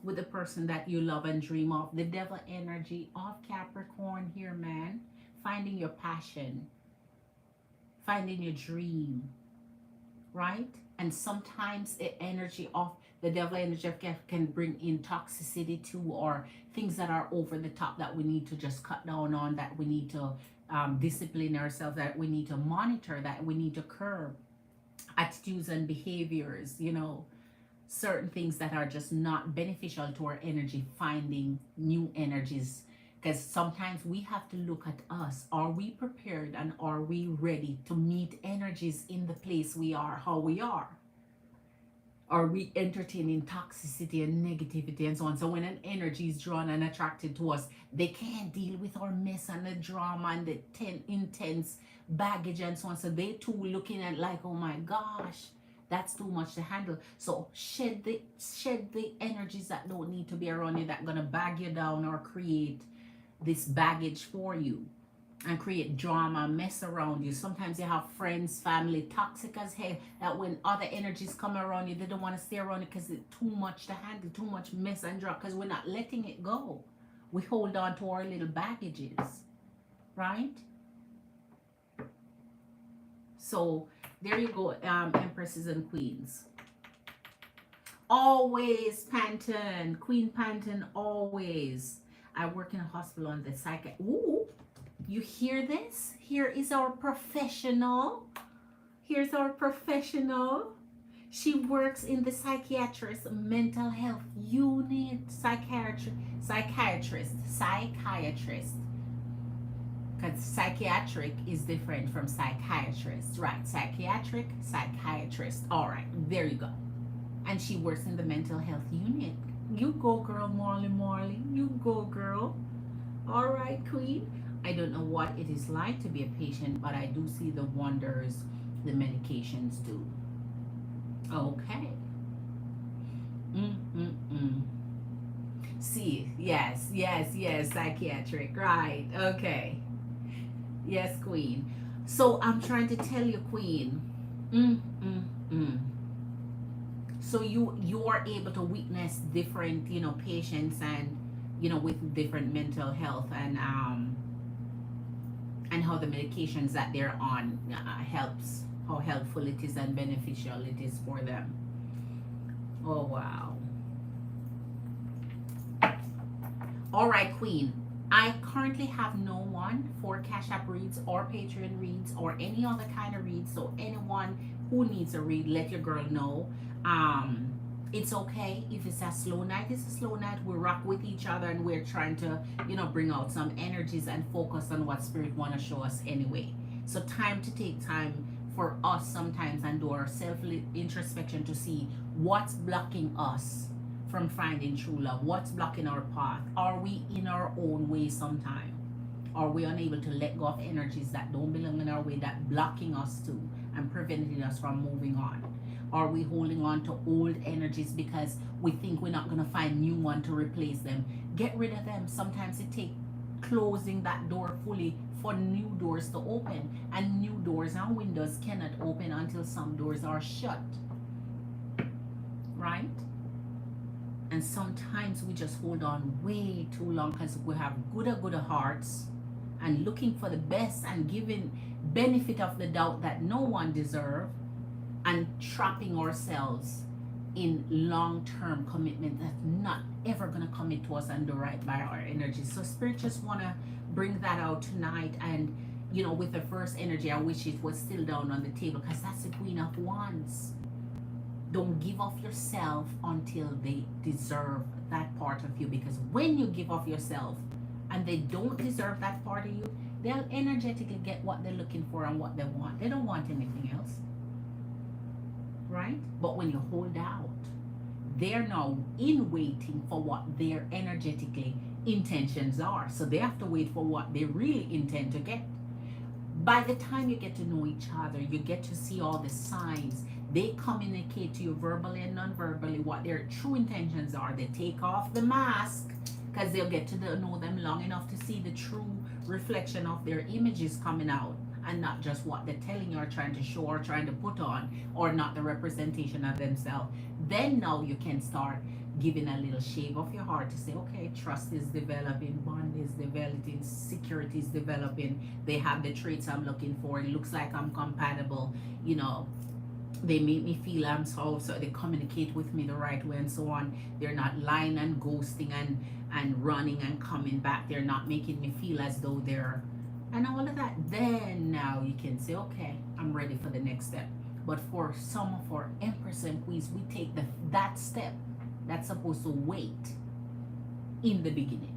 with the person that you love and dream of. The devil energy of Capricorn here, man. Finding your passion, finding your dream, right? And sometimes the energy of the devil energy of can bring in toxicity too, or things that are over the top that we need to just cut down on, that we need to discipline ourselves, that we need to monitor, that we need to curb attitudes and behaviors, you know, certain things that are just not beneficial to our energy, finding new energies. Because sometimes we have to look at us. Are we prepared and are we ready to meet energies in the place we are, how we are? Are we entertaining toxicity and negativity and so on? So when an energy is drawn and attracted to us, they can't deal with our mess and the drama and the intense baggage and so on. So they too looking at like, oh my gosh, that's too much to handle. So shed the energies that don't need to be around you, that gonna bag you down or create this baggage for you and create drama, mess around you. Sometimes you have friends, family, toxic as hell, that when other energies come around you, they don't want to stay around you because it's too much to handle, too much mess and drama, because we're not letting it go. We hold on to our little baggages, right? So there you go, empresses and queens. Always Panton, Queen Panton, always. I work in a hospital on the psychic. Ooh, you hear this? Here is our professional. Here's our professional. She works in the psychiatrist mental health unit. Psychiatrist. Because psychiatric is different from psychiatrist, right? Psychiatrist. All right, there you go. And she works in the mental health unit. You go, girl, Marley. You go, girl. All right, Queen. I don't know what it is like to be a patient, but I do see the wonders the medications do. Okay. See, yes, psychiatric, right? Okay. Yes, Queen. So I'm trying to tell you, Queen. So you are able to witness different, you know, patients and, you know, with different mental health and how the medications that they're on helps, how helpful it is and beneficial it is for them. Oh wow. All right, Queen. I currently have no one for Cash App reads or Patreon reads or any other kind of reads. So anyone who needs a read, let your girl know. It's okay if it's a slow night. It's a slow night. We rock with each other and we're trying to, you know, bring out some energies and focus on what spirit want to show us anyway. So time to take time for us sometimes and do our self introspection to see what's blocking us from finding true love. What's blocking our path? Are we in our own way sometime? Are we unable to let go of energies that don't belong in our way, that blocking us too and preventing us from moving on? Are we holding on to old energies because we think we're not going to find new one to replace them? Get rid of them. Sometimes it takes closing that door fully for new doors to open, and new doors and windows cannot open until some doors are shut, right? And sometimes we just hold on way too long because we have good hearts and looking for the best and giving benefit of the doubt that no one deserves, and trapping ourselves in long-term commitment that's not ever going to commit to us and do right by our energy. So spirit just want to bring that out tonight. And you know, with the first energy, I wish it was still down on the table, because that's the Queen of Wands. Don't give off yourself until they deserve that part of you, because when you give off yourself and they don't deserve that part of you, they'll energetically get what they're looking for and what they want. They don't want anything else, right? But when you hold out, they're now in waiting for what their energetically intentions are. So they have to wait for what they really intend to get. By the time you get to know each other, you get to see all the signs. They communicate to you verbally and non-verbally what their true intentions are. They take off the mask because they'll get to know them long enough to see the true reflection of their images coming out, and not just what they're telling you or trying to show or trying to put on, or not the representation of themselves. Then now you can start giving a little shave of your heart to say, okay, trust is developing, bond is developing, security is developing, they have the traits I'm looking for, it looks like I'm compatible, you know, they make me feel I'm so they communicate with me the right way and so on. They're not lying and ghosting and running and coming back. They're not making me feel as though they're, and all of that. Then now you can say, okay, I'm ready for the next step. But for some of our Empress and Queens, we take that step that's supposed to wait in the beginning,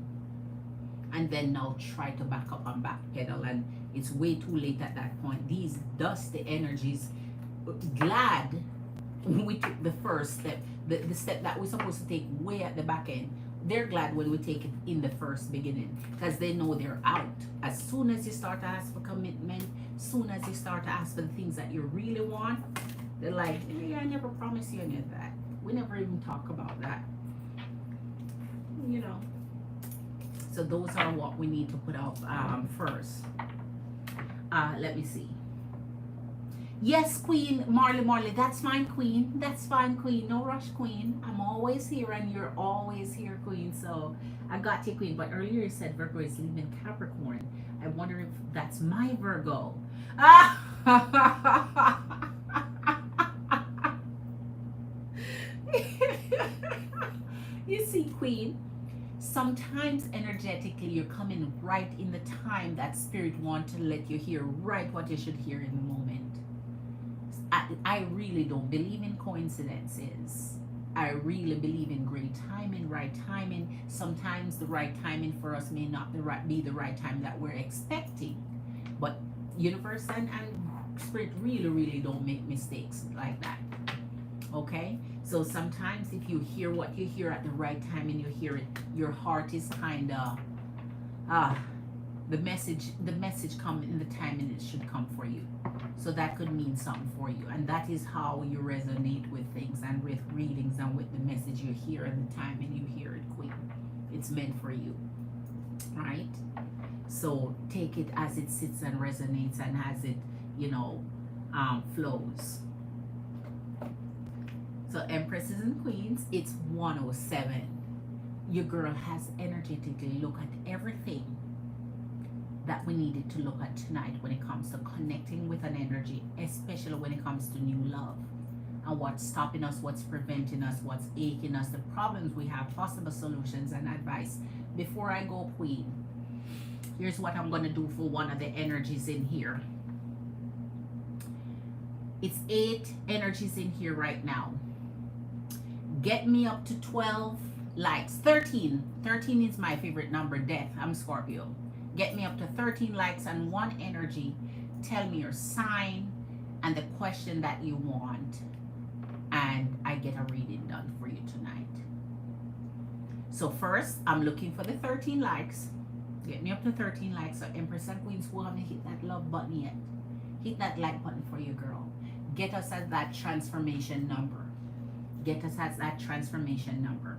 and then now try to back up and backpedal, and it's way too late at that point. These dusty energies, glad we took the first step, the step that we're supposed to take way at the back end. They're glad when we take it in the first beginning, because they know they're out. As soon as you start to ask for commitment, soon as you start to ask for the things that you really want, they're like, hey, I never promised you any of that. We never even talk about that, you know. So those are what we need to put out first. Let me see. Yes, Queen Marley, that's fine, Queen. That's fine, Queen. No rush, Queen. I'm always here, and you're always here, Queen. So I got you, Queen. But earlier you said Virgo is leaving Capricorn. I wonder if that's my Virgo. You see, Queen, sometimes energetically you're coming right in the time that Spirit wants to let you hear right what you should hear in the moment. I really don't believe in coincidences. I really believe in great timing, right timing. Sometimes the right timing for us may not be the right time that we're expecting. But universe and Spirit really don't make mistakes like that. Okay? So sometimes if you hear what you hear at the right time and you hear it, your heart is kind of the message come in the time and it should come for you. So that could mean something for you, and that is how you resonate with things and with readings and with the message you hear and the time and you hear it, Queen. It's meant for you, right? So take it as it sits and resonates and as it, you know, flows. So Empresses and Queens, it's 107. Your girl has energetically looked at everything that we needed to look at tonight when it comes to connecting with an energy, especially when it comes to new love and what's stopping us, what's preventing us, what's aching us, the problems we have, possible solutions and advice. Before I go, Queen, here's what I'm going to do for one of the energies in here. It's 8 energies in here right now. Get me up to 12 likes. 13 is my favorite number. Death. I'm Scorpio. Get me up to 13 likes and 1 energy. Tell me your sign and the question that you want, and I get a reading done for you tonight. So first, I'm looking for the 13 likes. Get me up to 13 likes. So Empress and Queens who haven't hit that love button yet, hit that like button for your girl. Get us at that transformation number. Get us at that transformation number.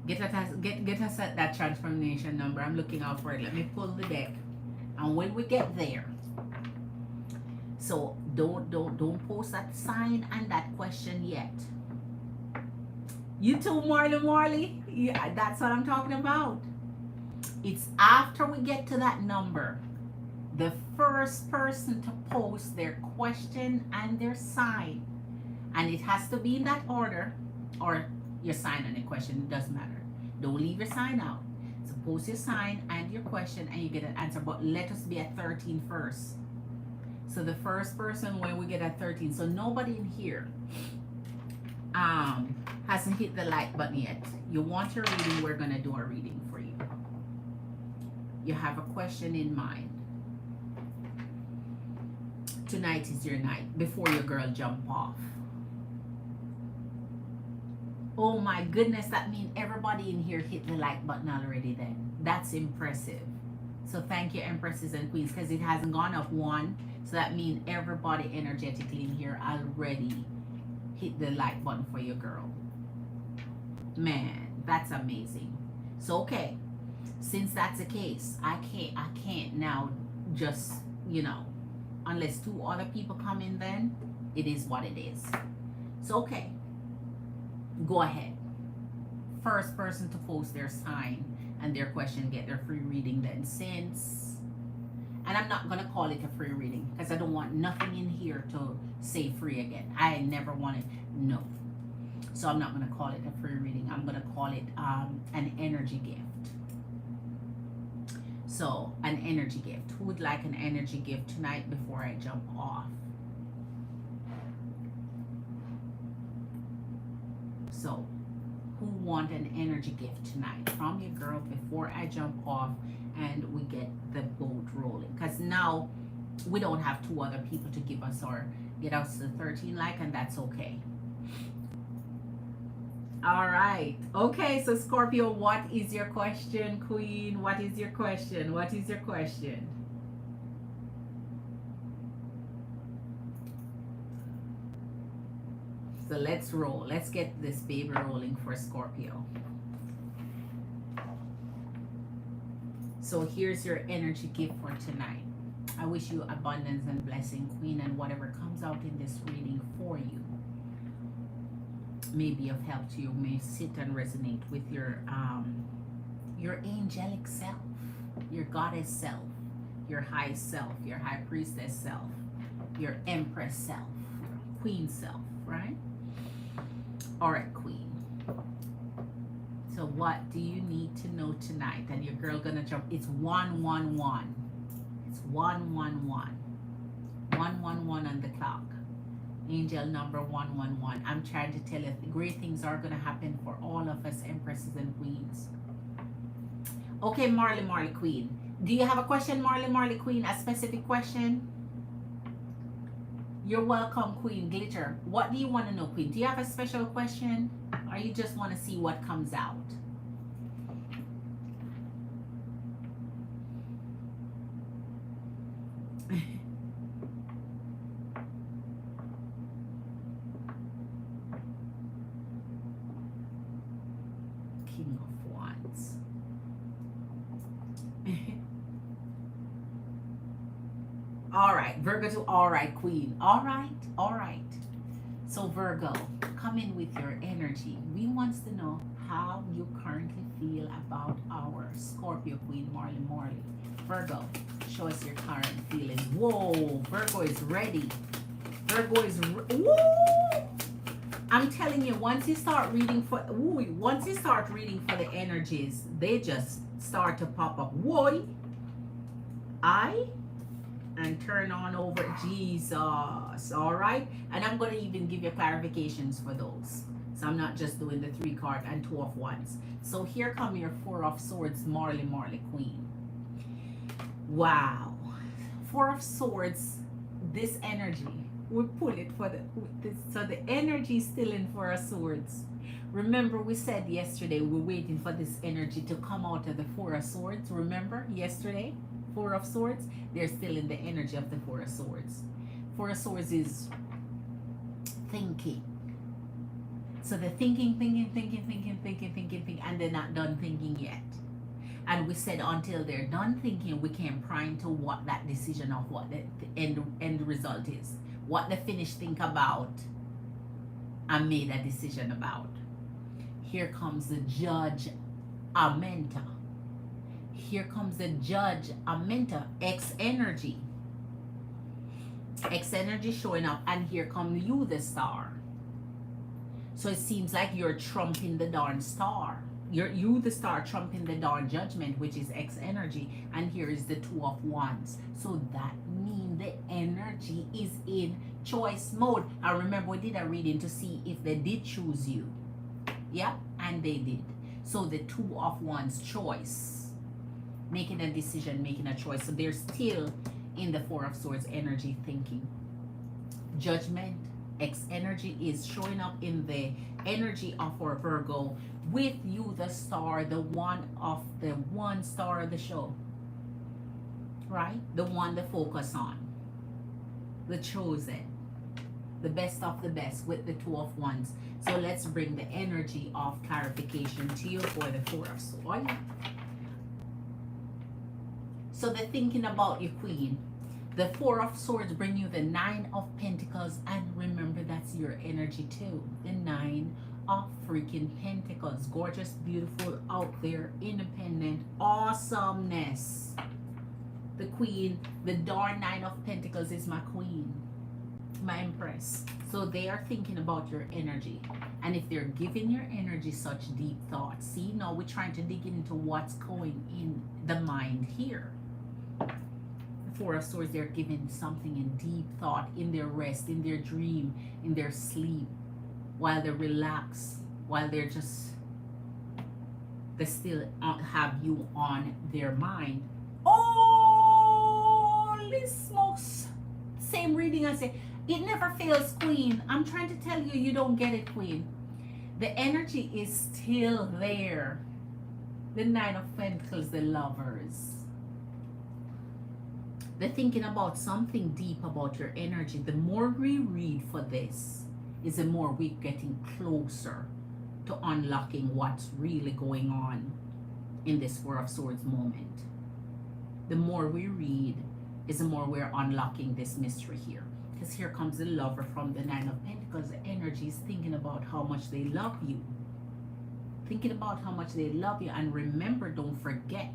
Get us at that transformation number. I'm looking out for it. Let me pull the deck. And when we get there, so don't post that sign and that question yet. You too, Marley. Yeah, that's what I'm talking about. It's after we get to that number, the first person to post their question and their sign, and it has to be in that order, or your sign and a question, it doesn't matter. Don't leave your sign out. So post your sign and your question and you get an answer, but let us be at 13 first. So the first person when we get at 13, so nobody in here hasn't hit the like button yet. You want your reading, we're gonna do a reading for you. You have a question in mind. Tonight is your night before your girl jump off. Oh my goodness, that means everybody in here hit the like button already then. That's impressive. So thank you, Empresses and Queens, because it hasn't gone up one. So that means everybody energetically in here already hit the like button for your girl. Man, that's amazing. So okay, since that's the case, I can't now just, unless two other people come in, then it is what it is. So okay, go ahead. First person to post their sign and their question get their free reading then. Since, and I'm not gonna call it a free reading because I don't want nothing in here to say free again. I never wanted, no. So I'm not gonna call it a free reading. I'm gonna call it an energy gift. So an energy gift. Who would like an energy gift tonight before I jump off? So who want an energy gift tonight from your girl before I jump off and we get the boat rolling? Because now we don't have two other people to give us or get us to 13 like, and that's okay. All right. Okay, so Scorpio, what is your question, Queen? What is your question? What is your question? So let's roll. Let's get this baby rolling for Scorpio. So here's your energy gift for tonight. I wish you abundance and blessing, Queen, and whatever comes out in this reading for you may be of help to you, may sit and resonate with your angelic self, your goddess self, your high self, your high priestess self, your empress self, queen self, right? All right, Queen. So what do you need to know tonight? And your girl gonna jump. It's 111. It's 111. 111 on the clock. Angel number 111. I'm trying to tell you, great things are gonna happen for all of us, empresses and queens. Okay, Marley Queen. Do you have a question, Marley Queen? A specific question? You're welcome, Queen Glitter. What do you want to know, Queen? Do you have a special question? Or you just want to see what comes out? King of Wands. All right, Virgo to all right, Queen. All right. So Virgo, come in with your energy. We wants to know how you currently feel about our Scorpio Queen, Marley. Virgo, show us your current feeling. Whoa, Virgo is ready. Woo! I'm telling you, once you start reading for the energies, they just start to pop up. Whoa! And turn on over Jesus. All right, and I'm going to even give you clarifications for those, so I'm not just doing the 3 card and 2 of Wands. So here come your 4 of Swords, Marley Queen. Wow, 4 of Swords. This energy, we pull it for so the energy is still in 4 of Swords. Remember, we said yesterday we're waiting for this energy to come out of the 4 of Swords. Remember yesterday? 4 of Swords, they're still in the energy of the 4 of Swords. 4 of Swords is thinking. So they're thinking, and they're not done thinking yet. And we said until they're done thinking, we can prime to what that decision of what the end result is. What the finished think about and made a decision about. Here comes the Judge Amenta. Here comes the Judge Amenta, X energy showing up, and here come you, the Star. So it seems like you're trumping the darn Star. You the Star trumping the darn Judgment, which is X energy, and here is the 2 of Wands. So that means the energy is in choice mode. I remember we did a reading to see if they did choose you. Yeah, and they did. So the 2 of Wands, choice. making a decision, making a choice. So they're still in the Four of Swords energy thinking. Judgment, X energy is showing up in the energy of our Virgo with you, the star, the one star of the show, right? The one to focus on, the chosen, the best of the best with the Two of Wands. So let's bring the energy of clarification to you for the Four of Swords. So the thinking about your Queen. The Four of Swords bring you the Nine of Pentacles, and remember that's your energy too. The Nine of freaking Pentacles. Gorgeous, beautiful, out there, independent, awesomeness. The Queen, the darn Nine of Pentacles is my Queen, my Empress. So they are thinking about your energy. And if they're giving your energy such deep thoughts, see, now we're trying to dig into what's going in the mind here. Four of Swords, they're giving something in deep thought, in their rest, in their dream, in their sleep, while they relax, while they still have you on their mind. Holy smokes! Same reading I say, it never fails, Queen. I'm trying to tell you, you don't get it, Queen. The energy is still there. The Nine of Pentacles, the Lovers. They're thinking about something deep about your energy. The more we read for this, is the more we're getting closer to unlocking what's really going on in this Four of Swords moment. The more we read, is the more we're unlocking this mystery here. Because here comes the Lover from the Nine of Pentacles. The energy is thinking about how much they love you. Thinking about how much they love you. And remember, don't forget,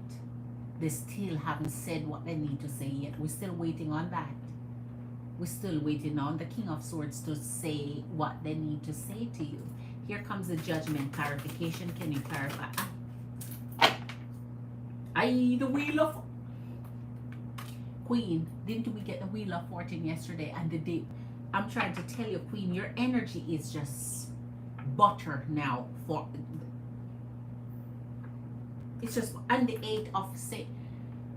they still haven't said what they need to say yet. We're still waiting on that. We're still waiting on the King of Swords to say what they need to say to you. Here comes the Judgment clarification. Can you clarify? The Wheel of Queen. Didn't we get the Wheel of Fortune yesterday? And the day, I'm trying to tell you, Queen, your energy is just butter now. It's just, and the Eight of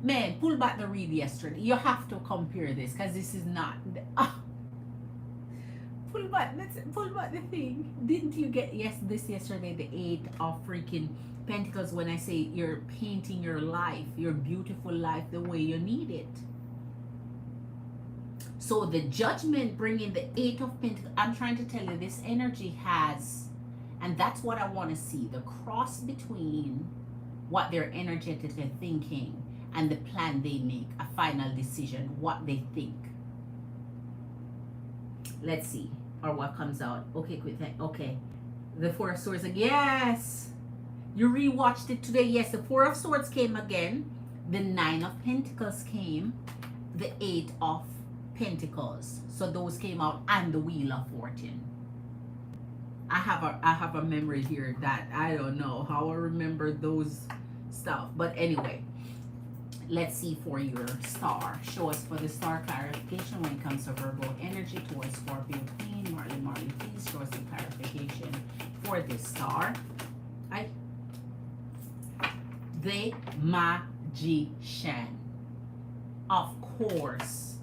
man, pull back the read yesterday. You have to compare this, because this is not pull back the thing. Didn't you get this yesterday, the Eight of freaking Pentacles, when I say you're painting your life, your beautiful life, the way you need it. So the Judgment bringing the Eight of Pentacles, I'm trying to tell you, this energy has, and that's what I want to see, the cross between what they're energetically thinking and the plan they make, a final decision, what they think. Let's see, or what comes out. Okay, quick. Okay, the Four of Swords again. Yes, you rewatched it today. Yes, the Four of Swords came again. The Nine of Pentacles came. The Eight of Pentacles. So those came out, and the Wheel of Fortune. I have a memory here that I don't know how I remember those stuff, but anyway, let's see for your star. Show us for the star clarification when it comes to Virgo energy towards Scorpio Queen. Marley, please show us the clarification for this star. The Magician, of course.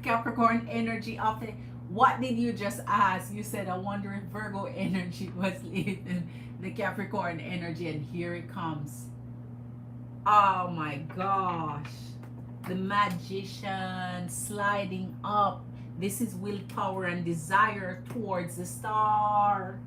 Capricorn energy of the. What did you just ask? You said, I wonder if Virgo energy was leaving the Capricorn energy, and here it comes. Oh my gosh. The Magician sliding up. This is willpower and desire towards the star.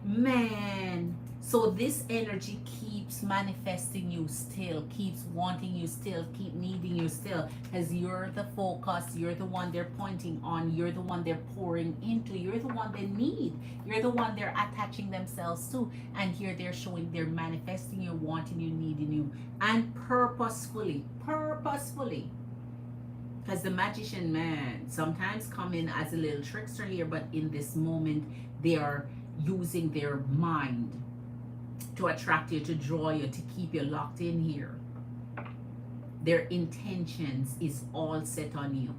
Man. So this energy keeps manifesting you still, keeps wanting you still, keep needing you still, because you're the focus, you're the one they're pointing on, you're the one they're pouring into, you're the one they need, you're the one they're attaching themselves to, and here they're showing, they're manifesting you, wanting you, needing you, and purposefully, because the Magician, man, sometimes come in as a little trickster here, but in this moment, they are using their mind to attract you, to draw you, to keep you locked in here. Their intentions is all set on you.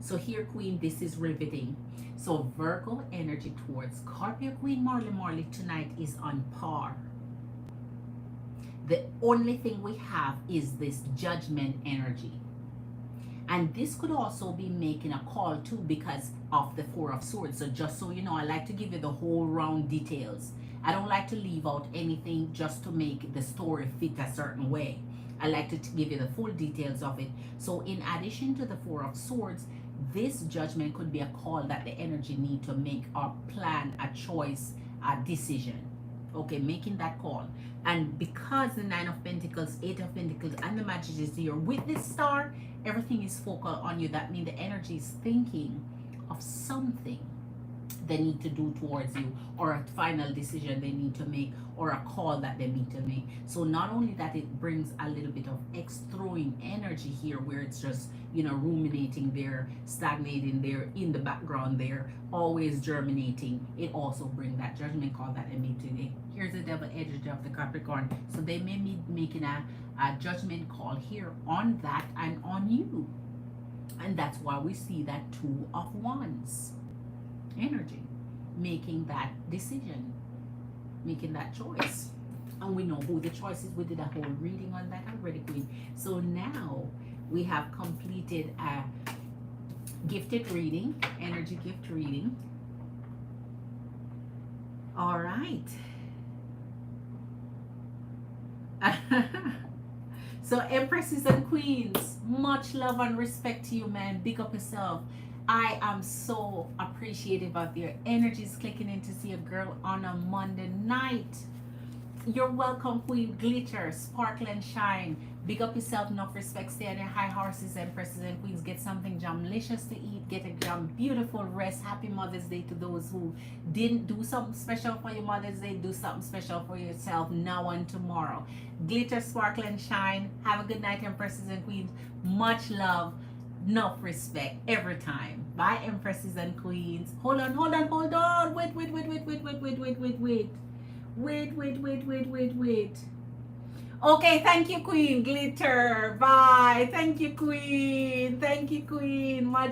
So here, Queen, this is riveting. So Virgo energy towards Scorpio Queen Marley tonight is on par. The only thing we have is this judgment energy. And this could also be making a call too because of the Four of Swords. So just so you know, I like to give you the whole round details. I don't like to leave out anything just to make the story fit a certain way. I like to give you the full details of it. So in addition to the Four of Swords, this judgment could be a call that the energy need to make or plan a choice, a decision. Okay, making that call. And because the Nine of Pentacles, Eight of Pentacles, and the Magician is here with this star, everything is focal on you. That means the energy is thinking of something they need to do towards you, or a final decision they need to make, or a call that they need to make. So not only that, it brings a little bit of throwing energy here where it's just, you know, ruminating there, stagnating there, in the background there, always germinating. It also brings that judgment call that they made today. Here's the double edge of the Capricorn. So they may be making a judgment call here on that and on you. And that's why we see that Two of Wands energy, making that decision, making that choice. And we know who the choice is. We did a whole reading on that already, Queen. So now we have completed a gifted reading, energy gift reading. All right. So Empresses and Queens, much love and respect to you, man. Big up yourself. I am so appreciative of your energies clicking in to see a girl on a Monday night. You're welcome, Queen. Glitter, sparkle and shine. Big up yourself, enough respect. Stay on your high horses, Empresses and Queens. Get something jamlicious to eat. Get a beautiful rest. Happy Mother's Day to those who didn't do something special for your Mother's Day. Do something special for yourself now and tomorrow. Glitter, sparkle and shine. Have a good night, Empresses and Queens. Much love. Enough respect every time. Bye, Empresses and Queens. Hold on. Wait. Okay, thank you, Queen. Glitter. Bye. Thank you, Queen. Much